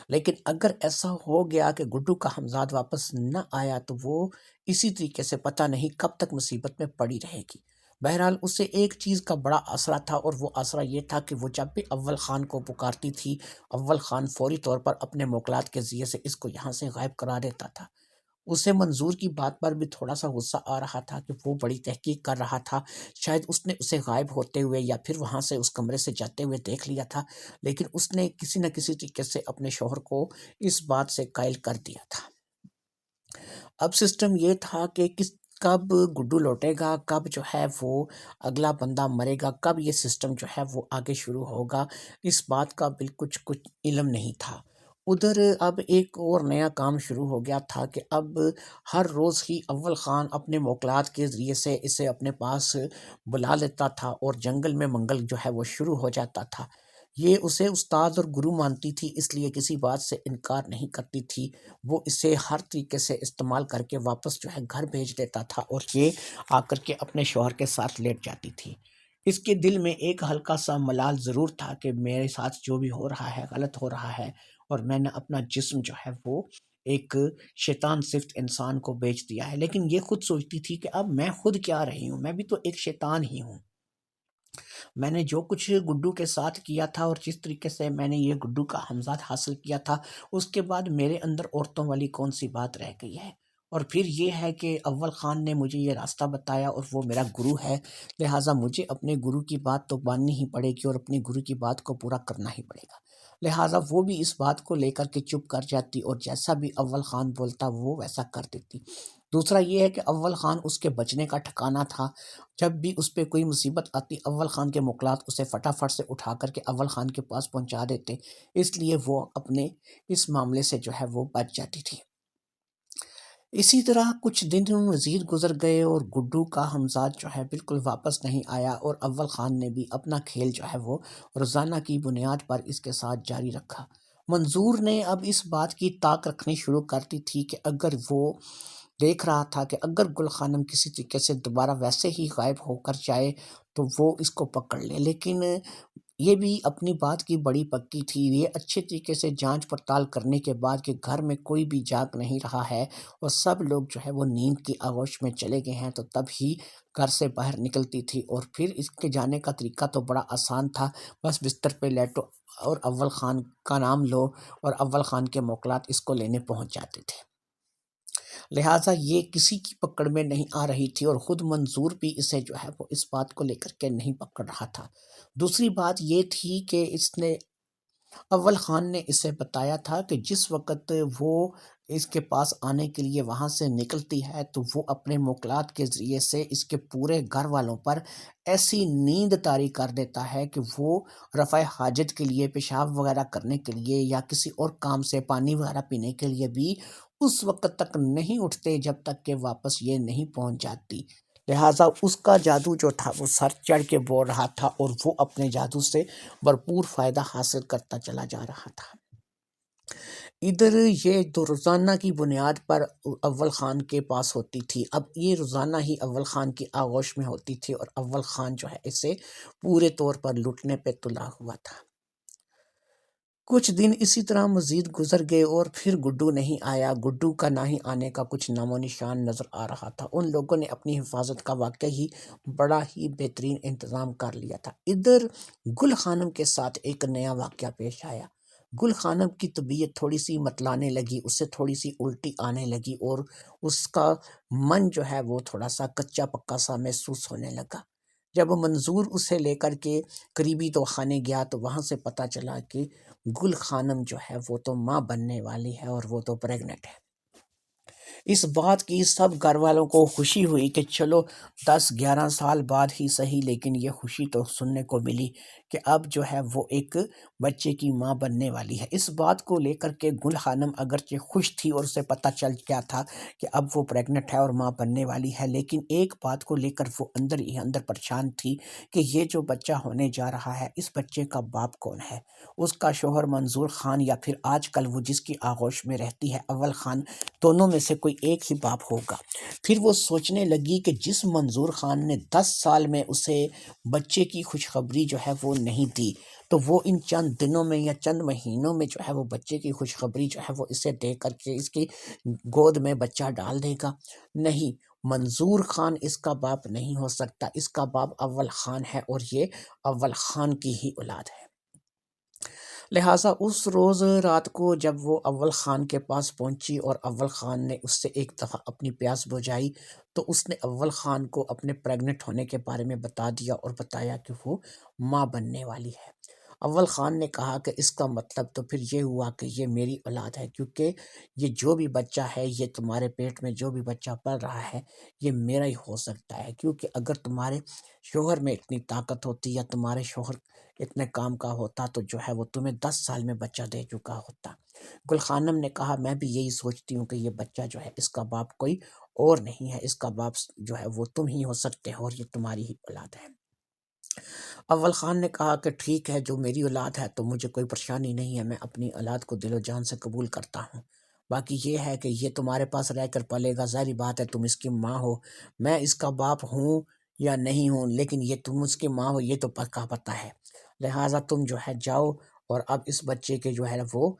لیکن اگر ایسا ہو گیا کہ گڈو کا ہمزاد واپس نہ آیا تو وہ اسی طریقے سے پتہ نہیں کب تک مصیبت میں پڑی رہے گی۔ بہرحال اسے ایک چیز کا بڑا آسرا تھا اور وہ آسرا یہ تھا کہ وہ جب بھی اول خان کو پکارتی تھی اول خان فوری طور پر اپنے موکلات کے ذریعے سے اس کو یہاں سے غائب کرا دیتا تھا۔ اسے منظور کی بات پر بھی تھوڑا سا غصہ آ رہا تھا کہ وہ بڑی تحقیق کر رہا تھا، شاید اس نے اسے غائب ہوتے ہوئے یا پھر وہاں سے اس کمرے سے جاتے ہوئے دیکھ لیا تھا، لیکن اس نے کسی نہ کسی طریقے سے اپنے شوہر کو اس بات سے قائل کر دیا تھا۔ اب سسٹم یہ تھا کہ کب گڈو لوٹے گا، کب جو ہے وہ اگلا بندہ مرے گا، کب یہ سسٹم جو ہے وہ آگے شروع ہوگا، اس بات کا بالکل کچھ علم نہیں تھا۔ ادھر اب ایک اور نیا کام شروع ہو گیا تھا کہ اب ہر روز ہی اول خان اپنے موکلات کے ذریعے سے اسے اپنے پاس بلا لیتا تھا اور جنگل میں منگل جو ہے وہ شروع ہو جاتا تھا۔ یہ اسے استاد اور گرو مانتی تھی، اس لیے کسی بات سے انکار نہیں کرتی تھی۔ وہ اسے ہر طریقے سے استعمال کر کے واپس جو ہے گھر بھیج دیتا تھا اور یہ آ کر کے اپنے شوہر کے ساتھ لیٹ جاتی تھی۔ اس کے دل میں ایک ہلکا سا ملال ضرور تھا کہ میرے ساتھ جو بھی ہو رہا ہے غلط ہو رہا ہے اور میں نے اپنا جسم جو ہے وہ ایک شیطان صفت انسان کو بیچ دیا ہے، لیکن یہ خود سوچتی تھی کہ اب میں خود کیا رہی ہوں، میں بھی تو ایک شیطان ہی ہوں۔ میں نے جو کچھ گڈو کے ساتھ کیا تھا اور جس طریقے سے میں نے یہ گڈو کا ہمزاد حاصل کیا تھا، اس کے بعد میرے اندر عورتوں والی کون سی بات رہ گئی ہے؟ اور پھر یہ ہے کہ اول خان نے مجھے یہ راستہ بتایا اور وہ میرا گرو ہے، لہٰذا مجھے اپنے گرو کی بات تو ماننی ہی پڑے گی اور اپنے گرو کی بات کو پورا کرنا ہی پڑے گا۔ لہٰذا وہ بھی اس بات کو لے کر کے چپ کر جاتی اور جیسا بھی اول خان بولتا وہ ویسا کر دیتی۔ دوسرا یہ ہے کہ اول خان اس کے بچنے کا ٹھکانہ تھا، جب بھی اس پہ کوئی مصیبت آتی اول خان کے موکلات اسے فٹافٹ سے اٹھا کر کے اول خان کے پاس پہنچا دیتے، اس لیے وہ اپنے اس معاملے سے جو ہے وہ بچ جاتی تھی۔ اسی طرح کچھ دن مزید گزر گئے اور گڈو کا ہمزاد جو ہے بالکل واپس نہیں آیا اور اول خان نے بھی اپنا کھیل جو ہے وہ روزانہ کی بنیاد پر اس کے ساتھ جاری رکھا۔ منظور نے اب اس بات کی تاک رکھنی شروع کر دی تھی کہ اگر وہ دیکھ رہا تھا کہ اگر گل خانم کسی طریقے سے دوبارہ ویسے ہی غائب ہو کر جائے تو وہ اس کو پکڑ لے، لیکن یہ بھی اپنی بات کی بڑی پکی تھی۔ یہ اچھے طریقے سے جانچ پڑتال کرنے کے بعد کہ گھر میں کوئی بھی جاگ نہیں رہا ہے اور سب لوگ جو ہے وہ نیند کی آغوش میں چلے گئے ہیں تو تب ہی گھر سے باہر نکلتی تھی، اور پھر اس کے جانے کا طریقہ تو بڑا آسان تھا، بس بستر پہ لیٹو اور اول خان کا نام لو اور اول خان کے موکلات اس کو لینے پہنچ جاتے تھے۔ لہٰذا یہ کسی کی پکڑ میں نہیں آ رہی تھی اور خود منظور بھی اسے جو ہے وہ اس بات کو لے کر کے نہیں پکڑ رہا تھا۔ دوسری بات یہ تھی کہ اس نے اول خان نے اسے بتایا تھا کہ جس وقت وہ اس کے پاس آنے کے لیے وہاں سے نکلتی ہے تو وہ اپنے موکلات کے ذریعے سے اس کے پورے گھر والوں پر ایسی نیند طاری کر دیتا ہے کہ وہ رفع حاجت کے لیے، پیشاب وغیرہ کرنے کے لیے یا کسی اور کام سے پانی وغیرہ پینے کے لیے بھی اس وقت تک نہیں اٹھتے جب تک کہ واپس یہ نہیں پہنچ جاتی۔ لہٰذا اس کا جادو جو تھا وہ سر چڑھ کے بول رہا تھا اور وہ اپنے جادو سے بھرپور فائدہ حاصل کرتا چلا جا رہا تھا۔ ادھر یہ تو روزانہ کی بنیاد پر اول خان کے پاس ہوتی تھی، اب یہ روزانہ ہی اول خان کی آغوش میں ہوتی تھی اور اول خان جو ہے اسے پورے طور پر لوٹنے پہ تلا ہوا تھا۔ کچھ دن اسی طرح مزید گزر گئے اور پھر گڈو نہیں آیا۔ گڈو کا نہ ہی آنے کا کچھ نام و نشان نظر آ رہا تھا۔ ان لوگوں نے اپنی حفاظت کا واقعی بڑا ہی بہترین انتظام کر لیا تھا۔ ادھر گل خانم کے ساتھ ایک نیا واقعہ پیش آیا۔ گل خانم کی طبیعت تھوڑی سی متلانے لگی، اسے تھوڑی سی الٹی آنے لگی اور اس کا من جو ہے وہ تھوڑا سا کچا پکا سا محسوس ہونے لگا۔ جب منظور اسے لے کر کے قریبی دواخانے گیا تو وہاں سے پتہ چلا کہ گل خانم جو ہے وہ تو ماں بننے والی ہے اور وہ تو پریگنٹ ہے۔ اس بات کی سب گھر والوں کو خوشی ہوئی کہ چلو 10-11 سال بعد ہی صحیح لیکن یہ خوشی تو سننے کو ملی، کہ اب جو ہے وہ ایک بچے کی ماں بننے والی ہے۔ اس بات کو لے کر کے گل خانم اگرچہ خوش تھی اور اسے پتہ چل گیا تھا کہ اب وہ پریگننٹ ہے اور ماں بننے والی ہے، لیکن ایک بات کو لے کر وہ اندر ہی اندر پریشان تھی کہ یہ جو بچہ ہونے جا رہا ہے، اس بچے کا باپ کون ہے؟ اس کا شوہر منظور خان یا پھر آج کل وہ جس کی آغوش میں رہتی ہے اول خان، دونوں میں سے کوئی ایک ہی باپ ہوگا۔ پھر وہ سوچنے لگی کہ جس منظور خان نے 10 سال میں اسے بچے کی خوشخبری جو ہے وہ نہیں دی، تو وہ ان چند دنوں میں یا چند مہینوں میں جو ہے وہ بچے کی خوشخبری جو ہے وہ اسے دے کر کے اس کی گود میں بچہ ڈال دے گا؟ نہیں، منظور خان اس کا باپ نہیں ہو سکتا، اس کا باپ اول خان ہے اور یہ اول خان کی ہی اولاد ہے۔ لہٰذا اس روز رات کو جب وہ اول خان کے پاس پہنچی اور اول خان نے اس سے ایک دفعہ اپنی پیاس بجھائی، تو اس نے اول خان کو اپنے پریگننٹ ہونے کے بارے میں بتا دیا اور بتایا کہ وہ ماں بننے والی ہے۔ اول خان نے کہا کہ اس کا مطلب تو پھر یہ ہوا کہ یہ میری اولاد ہے، کیونکہ یہ جو بھی بچہ ہے، یہ تمہارے پیٹ میں جو بھی بچہ پل رہا ہے، یہ میرا ہی ہو سکتا ہے، کیونکہ اگر تمہارے شوہر میں اتنی طاقت ہوتی یا تمہارے شوہر اتنے کام کا ہوتا تو جو ہے وہ تمہیں 10 سال میں بچہ دے چکا ہوتا۔ گل خانم نے کہا میں بھی یہی سوچتی ہوں کہ یہ بچہ جو ہے اس کا باپ کوئی اور نہیں ہے، اس کا باپ جو ہے وہ تم ہی ہو سکتے ہو اور یہ تمہاری ہی اولاد ہے۔ اول خان نے کہا کہ ٹھیک ہے، جو میری اولاد ہے تو مجھے کوئی پریشانی نہیں ہے، میں اپنی اولاد کو دل و جان سے قبول کرتا ہوں۔ باقی یہ ہے کہ یہ تمہارے پاس رہ کر پلے گا، ظاہری بات ہے تم اس کی ماں ہو، میں اس کا باپ ہوں یا نہیں ہوں، لیکن یہ تم اس کی ماں ہو یہ تو پکا پتہ ہے۔ لہٰذا تم جو ہے جاؤ اور اب اس بچے کے جو ہے وہ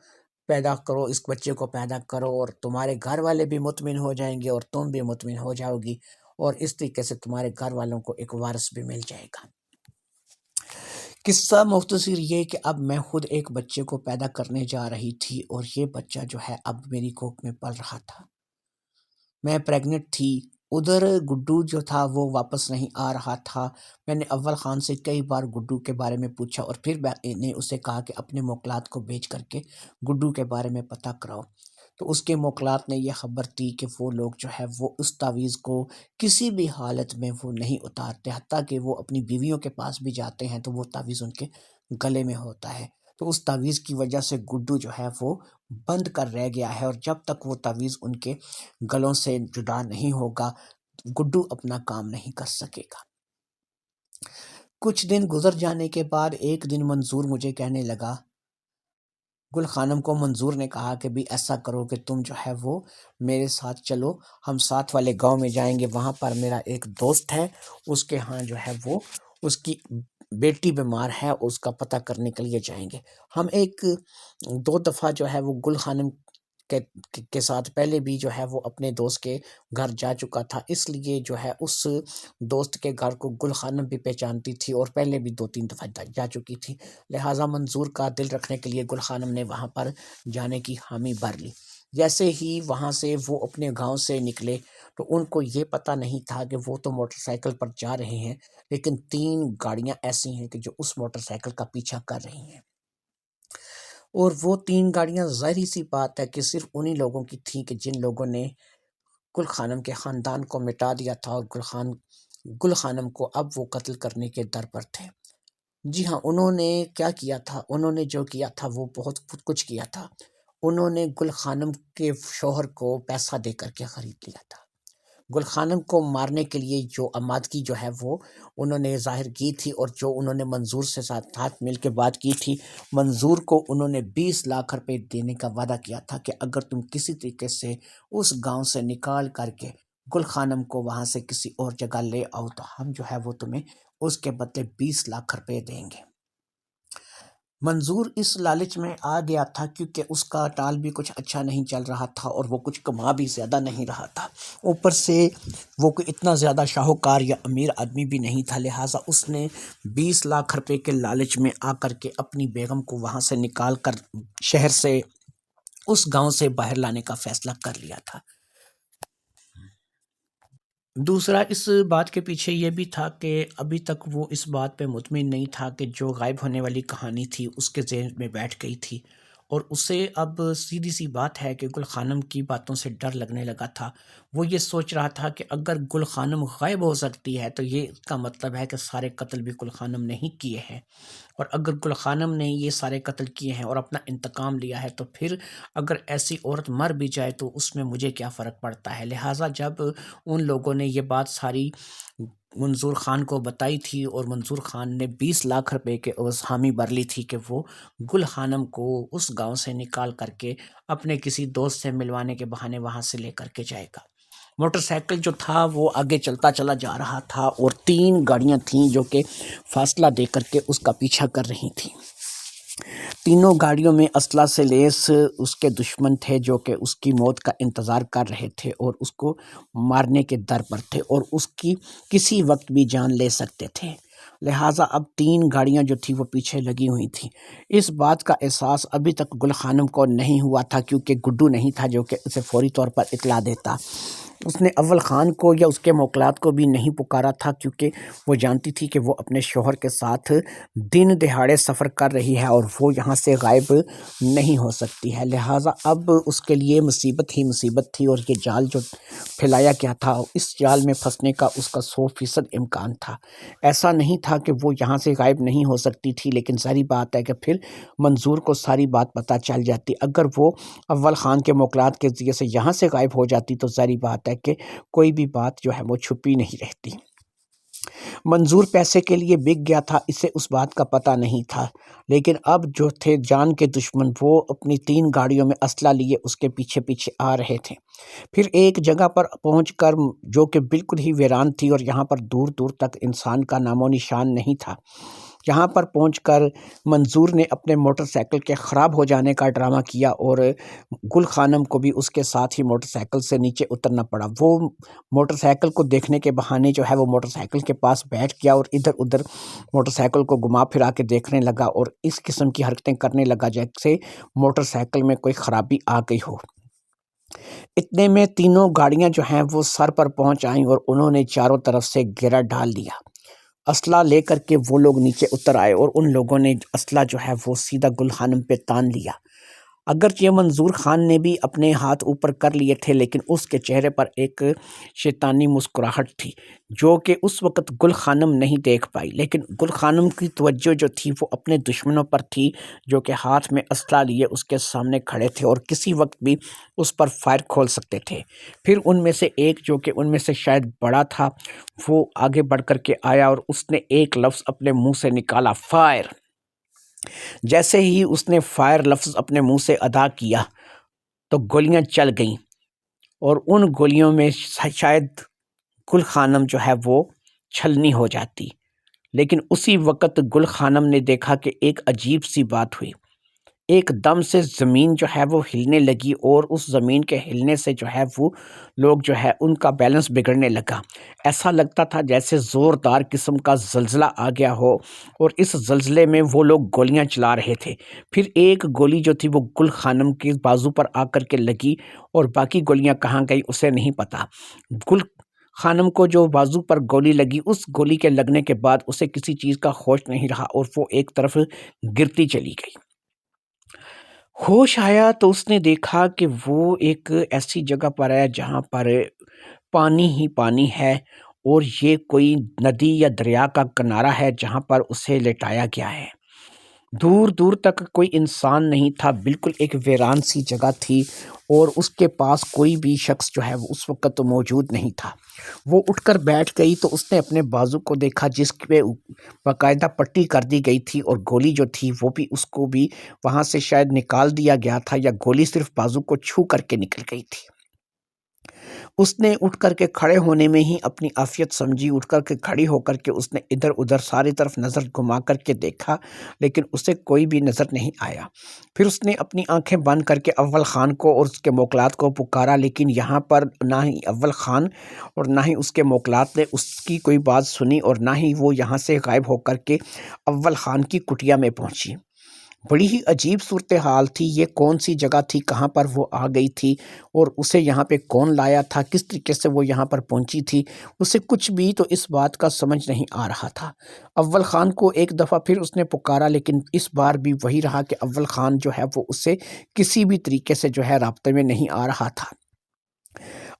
پیدا کرو، اس بچے کو پیدا کرو، اور تمہارے گھر والے بھی مطمئن ہو جائیں گے اور تم بھی مطمئن ہو جاؤ گی، اور اس طریقے سے تمہارے گھر والوں کو ایک وارث بھی مل جائے گا۔ قصہ مختصر یہ کہ اب میں خود ایک بچے کو پیدا کرنے جا رہی تھی اور یہ بچہ جو ہے اب میری کوکھ میں پل رہا تھا، میں پریگننٹ تھی۔ ادھر گڈو جو تھا وہ واپس نہیں آ رہا تھا۔ میں نے اول خان سے کئی بار گڈو کے بارے میں پوچھا اور پھر میں نے اسے کہا کہ اپنے موکلات کو بھیج کر کے گڈو کے بارے میں پتہ کراؤ، تو اس کے موکلات نے یہ خبر دی کہ وہ لوگ جو ہے وہ اس تعویذ کو کسی بھی حالت میں وہ نہیں اتارتے، حتیٰ کہ وہ اپنی بیویوں کے پاس بھی جاتے ہیں تو وہ تعویذ ان کے گلے میں ہوتا ہے۔ تو اس تعویذ کی وجہ سے گڈو جو ہے وہ بند کر رہ گیا ہے، اور جب تک وہ تعویذ ان کے گلوں سے جدا نہیں ہوگا گڈو اپنا کام نہیں کر سکے گا۔ کچھ دن گزر جانے کے بعد ایک دن منظور مجھے کہنے لگا، گل خانم کو منظور نے کہا کہ بھی ایسا کرو کہ تم جو ہے وہ میرے ساتھ چلو، ہم ساتھ والے گاؤں میں جائیں گے، وہاں پر میرا ایک دوست ہے، اس کے ہاں جو ہے وہ اس کی بیٹی بیمار ہے، اس کا پتہ کرنے کے لیے جائیں گے۔ ہم ایک 2 دفعہ جو ہے وہ گل خانم کے ساتھ پہلے بھی جو ہے وہ اپنے دوست کے گھر جا چکا تھا، اس لیے جو ہے اس دوست کے گھر کو گل خانم بھی پہچانتی تھی اور پہلے بھی 2-3 دفعہ جا چکی تھی۔ لہٰذا منظور کا دل رکھنے کے لیے گل خانم نے وہاں پر جانے کی حامی بھر لی۔ جیسے ہی وہاں سے وہ اپنے گاؤں سے نکلے تو ان کو یہ پتہ نہیں تھا کہ وہ تو موٹر سائیکل پر جا رہے ہیں، لیکن 3 گاڑیاں ایسی ہیں کہ جو اس موٹر سائیکل کا پیچھا کر رہی ہیں، اور وہ 3 گاڑیاں ظاہری سی بات ہے کہ صرف انہی لوگوں کی تھیں کہ جن لوگوں نے گل خانم کے خاندان کو مٹا دیا تھا، اور گل خانم کو اب وہ قتل کرنے کے در پر تھے۔ جی ہاں، انہوں نے کیا کیا تھا؟ انہوں نے جو کیا تھا وہ بہت کچھ کیا تھا۔ انہوں نے گل خانم کے شوہر کو پیسہ دے کر کے خرید لیا تھا۔ گل خانم کو مارنے کے لیے جو آمادگی جو ہے وہ انہوں نے ظاہر کی تھی، اور جو انہوں نے منظور سے ہاتھ مل کے بات کی تھی، منظور کو انہوں نے 20 لاکھ روپے دینے کا وعدہ کیا تھا کہ اگر تم کسی طریقے سے اس گاؤں سے نکال کر کے گل خانم کو وہاں سے کسی اور جگہ لے آؤ تو ہم جو ہے وہ تمہیں اس کے بدلے 20 لاکھ روپے دیں گے۔ منظور اس لالچ میں آ گیا تھا کیونکہ اس کا ٹال بھی کچھ اچھا نہیں چل رہا تھا اور وہ کچھ کما بھی زیادہ نہیں رہا تھا، اوپر سے وہ کوئی اتنا زیادہ شاہوکار یا امیر آدمی بھی نہیں تھا، لہٰذا اس نے 20 لاکھ روپے کے لالچ میں آ کر کے اپنی بیگم کو وہاں سے نکال کر شہر سے اس گاؤں سے باہر لانے کا فیصلہ کر لیا تھا۔ دوسرا اس بات کے پیچھے یہ بھی تھا کہ ابھی تک وہ اس بات پہ مطمئن نہیں تھا کہ جو غائب ہونے والی کہانی تھی اس کے ذہن میں بیٹھ گئی تھی، اور اسے اب سیدھی سی بات ہے کہ گل خانم کی باتوں سے ڈر لگنے لگا تھا۔ وہ یہ سوچ رہا تھا کہ اگر گل خانم غائب ہو سکتی ہے تو یہ اس کا مطلب ہے کہ سارے قتل بھی گل خانم نے ہی کیے ہیں، اور اگر گل خانم نے یہ سارے قتل کیے ہیں اور اپنا انتقام لیا ہے تو پھر اگر ایسی عورت مر بھی جائے تو اس میں مجھے کیا فرق پڑتا ہے۔ لہٰذا جب ان لوگوں نے یہ بات ساری منظور خان کو بتائی تھی اور منظور خان نے 20 لاکھ روپے کے عوض حامی بھر لی تھی کہ وہ گل خانم کو اس گاؤں سے نکال کر کے اپنے کسی دوست سے ملوانے کے بہانے وہاں سے لے کر کے جائے گا۔ موٹر سائیکل جو تھا وہ آگے چلتا چلا جا رہا تھا اور 3 گاڑیاں تھیں جو کہ فاصلہ دے کر کے اس کا پیچھا کر رہی تھیں۔ تینوں گاڑیوں میں اسلحہ سے لیس اس کے دشمن تھے جو کہ اس کی موت کا انتظار کر رہے تھے اور اس کو مارنے کے در پر تھے اور اس کی کسی وقت بھی جان لے سکتے تھے۔ لہٰذا اب 3 گاڑیاں جو تھی وہ پیچھے لگی ہوئی تھیں۔ اس بات کا احساس ابھی تک گل خانم کو نہیں ہوا تھا کیونکہ گڈو نہیں تھا جو کہ اسے فوری طور پر اطلاع دیتا۔ اس نے اول خان کو یا اس کے موکلات کو بھی نہیں پکارا تھا کیونکہ وہ جانتی تھی کہ وہ اپنے شوہر کے ساتھ دن دہاڑے سفر کر رہی ہے اور وہ یہاں سے غائب نہیں ہو سکتی ہے۔ لہٰذا اب اس کے لیے مصیبت ہی مصیبت تھی اور یہ جال جو پھیلایا گیا تھا اس جال میں پھنسنے کا اس کا 100% امکان تھا۔ ایسا نہیں تھا کہ وہ یہاں سے غائب نہیں ہو سکتی تھی، لیکن ظاہری بات ہے کہ پھر منظور کو ساری بات پتہ چل جاتی۔ اگر وہ اول خان کے موکلات کے ذریعے سے یہاں سے غائب ہو جاتی تو ظاہری بات ہے کہ کوئی بھی بات جو ہے وہ چھپی نہیں رہتی۔ منظور پیسے کے لیے بک گیا تھا، اسے اس بات کا پتہ نہیں تھا، لیکن اب جو تھے جان کے دشمن وہ اپنی 3 گاڑیوں میں اسلحہ لیے اس کے پیچھے پیچھے آ رہے تھے۔ پھر ایک جگہ پر پہنچ کر جو کہ بالکل ہی ویران تھی اور یہاں پر دور دور تک انسان کا نام و نشان نہیں تھا، یہاں پر پہنچ کر منظور نے اپنے موٹر سائیکل کے خراب ہو جانے کا ڈرامہ کیا اور گل خانم کو بھی اس کے ساتھ ہی موٹر سائیکل سے نیچے اترنا پڑا۔ وہ موٹر سائیکل کو دیکھنے کے بہانے جو ہے وہ موٹر سائیکل کے پاس بیٹھ گیا اور ادھر ادھر موٹر سائیکل کو گھما پھرا کے دیکھنے لگا اور اس قسم کی حرکتیں کرنے لگا جیسے موٹر سائیکل میں کوئی خرابی آ گئی ہو۔ اتنے میں تینوں گاڑیاں جو ہیں وہ سر پر پہنچ آئیں اور انہوں نے چاروں طرف سے گھیرا ڈال دیا۔ اسلحہ لے کر کے وہ لوگ نیچے اتر آئے اور ان لوگوں نے اسلحہ جو ہے وہ سیدھا گل خانم پہ تان لیا۔ اگرچہ منظور خان نے بھی اپنے ہاتھ اوپر کر لیے تھے لیکن اس کے چہرے پر ایک شیطانی مسکراہٹ تھی جو کہ اس وقت گل خانم نہیں دیکھ پائی، لیکن گل خانم کی توجہ جو تھی وہ اپنے دشمنوں پر تھی جو کہ ہاتھ میں اسلحہ لیے اس کے سامنے کھڑے تھے اور کسی وقت بھی اس پر فائر کھول سکتے تھے۔ پھر ان میں سے ایک جو کہ ان میں سے شاید بڑا تھا وہ آگے بڑھ کر کے آیا اور اس نے ایک لفظ اپنے منہ سے نکالا، فائر۔ جیسے ہی اس نے فائر لفظ اپنے منہ سے ادا کیا تو گولیاں چل گئیں اور ان گولیوں میں شاید گل خانم جو ہے وہ چھلنی ہو جاتی، لیکن اسی وقت گل خانم نے دیکھا کہ ایک عجیب سی بات ہوئی۔ ایک دم سے زمین جو ہے وہ ہلنے لگی اور اس زمین کے ہلنے سے جو ہے وہ لوگ جو ہے ان کا بیلنس بگڑنے لگا۔ ایسا لگتا تھا جیسے زوردار قسم کا زلزلہ آ گیا ہو اور اس زلزلے میں وہ لوگ گولیاں چلا رہے تھے۔ پھر ایک گولی جو تھی وہ گل خانم کے بازو پر آ کر کے لگی اور باقی گولیاں کہاں گئی اسے نہیں پتا۔ گل خانم کو جو بازو پر گولی لگی اس گولی کے لگنے کے بعد اسے کسی چیز کا ہوش نہیں رہا اور وہ ایک طرف گرتی چلی گئی۔ ہوش آیا تو اس نے دیکھا کہ وہ ایک ایسی جگہ پر ہے جہاں پر پانی ہی پانی ہے اور یہ کوئی ندی یا دریا کا کنارہ ہے جہاں پر اسے لٹایا گیا ہے۔ دور دور تک کوئی انسان نہیں تھا، بالکل ایک ویران سی جگہ تھی اور اس کے پاس کوئی بھی شخص جو ہے وہ اس وقت موجود نہیں تھا۔ وہ اٹھ کر بیٹھ گئی تو اس نے اپنے بازو کو دیکھا جس پہ باقاعدہ پٹی کر دی گئی تھی اور گولی جو تھی وہ بھی اس کو بھی وہاں سے شاید نکال دیا گیا تھا یا گولی صرف بازو کو چھو کر کے نکل گئی تھی۔ اس نے اٹھ کر کے کھڑے ہونے میں ہی اپنی عافیت سمجھی، اٹھ کر کے کھڑی ہو کر کے اس نے ادھر ادھر ساری طرف نظر گھما کر کے دیکھا لیکن اسے کوئی بھی نظر نہیں آیا۔ پھر اس نے اپنی آنکھیں بند کر کے اول خان کو اور اس کے موکلات کو پکارا لیکن یہاں پر نہ ہی اول خان اور نہ ہی اس کے موکلات نے اس کی کوئی بات سنی اور نہ ہی وہ یہاں سے غائب ہو کر کے اول خان کی کٹیا میں پہنچی۔ بڑی ہی عجیب صورتحال تھی، یہ کون سی جگہ تھی، کہاں پر وہ آ گئی تھی اور اسے یہاں پہ کون لایا تھا، کس طریقے سے وہ یہاں پر پہنچی تھی، اسے کچھ بھی تو اس بات کا سمجھ نہیں آ رہا تھا۔ اول خان کو ایک دفعہ پھر اس نے پکارا، لیکن اس بار بھی وہی رہا کہ اول خان جو ہے وہ اسے کسی بھی طریقے سے جو ہے رابطے میں نہیں آ رہا تھا۔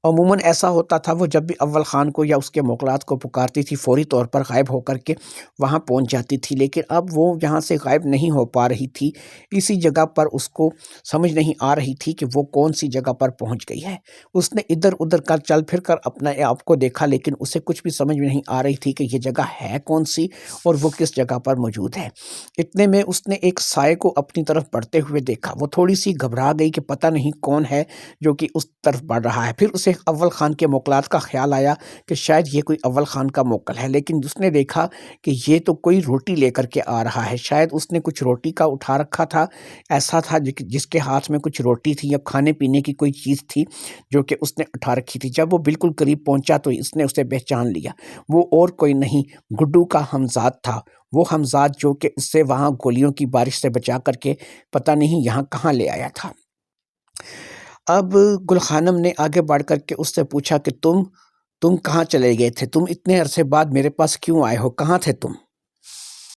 عموماً ایسا ہوتا تھا، وہ جب بھی اول خان کو یا اس کے موکلات کو پکارتی تھی فوری طور پر غائب ہو کر کے وہاں پہنچ جاتی تھی، لیکن اب وہ یہاں سے غائب نہیں ہو پا رہی تھی۔ اسی جگہ پر اس کو سمجھ نہیں آ رہی تھی کہ وہ کون سی جگہ پر پہنچ گئی ہے۔ اس نے ادھر ادھر کر چل پھر کر اپنا آپ کو دیکھا، لیکن اسے کچھ بھی سمجھ میں نہیں آ رہی تھی کہ یہ جگہ ہے کون سی اور وہ کس جگہ پر موجود ہے۔ اتنے میں اس نے ایک سائے کو اپنی طرف بڑھتے ہوئے دیکھا، وہ تھوڑی سی گھبرا گئی کہ پتہ نہیں کون ہے جو کہ اس طرف بڑھ رہا ہے۔ پھر اسے اول خان کے موکلات کا خیال آیا کہ شاید یہ کوئی اول خان کا موکل ہے، لیکن اس نے دیکھا کہ یہ تو کوئی روٹی لے کر کے آ رہا ہے، شاید اس نے کچھ روٹی کا اٹھا رکھا تھا، ایسا تھا جس کے ہاتھ میں کچھ روٹی تھی یا کھانے پینے کی کوئی چیز تھی جو کہ اس نے اٹھا رکھی تھی۔ جب وہ بالکل قریب پہنچا تو اس نے اسے پہچان لیا، وہ اور کوئی نہیں گڈو کا ہمزاد تھا، وہ ہمزاد جو کہ اس سے وہاں گولیوں کی بارش سے بچا کر کے پتہ نہیں یہاں کہاں لے آیا تھا۔ اب گل خانم نے آگے بڑھ کر کے اس سے پوچھا کہ تم کہاں چلے گئے تھے، تم اتنے عرصے بعد میرے پاس کیوں آئے ہو، کہاں تھے تم؟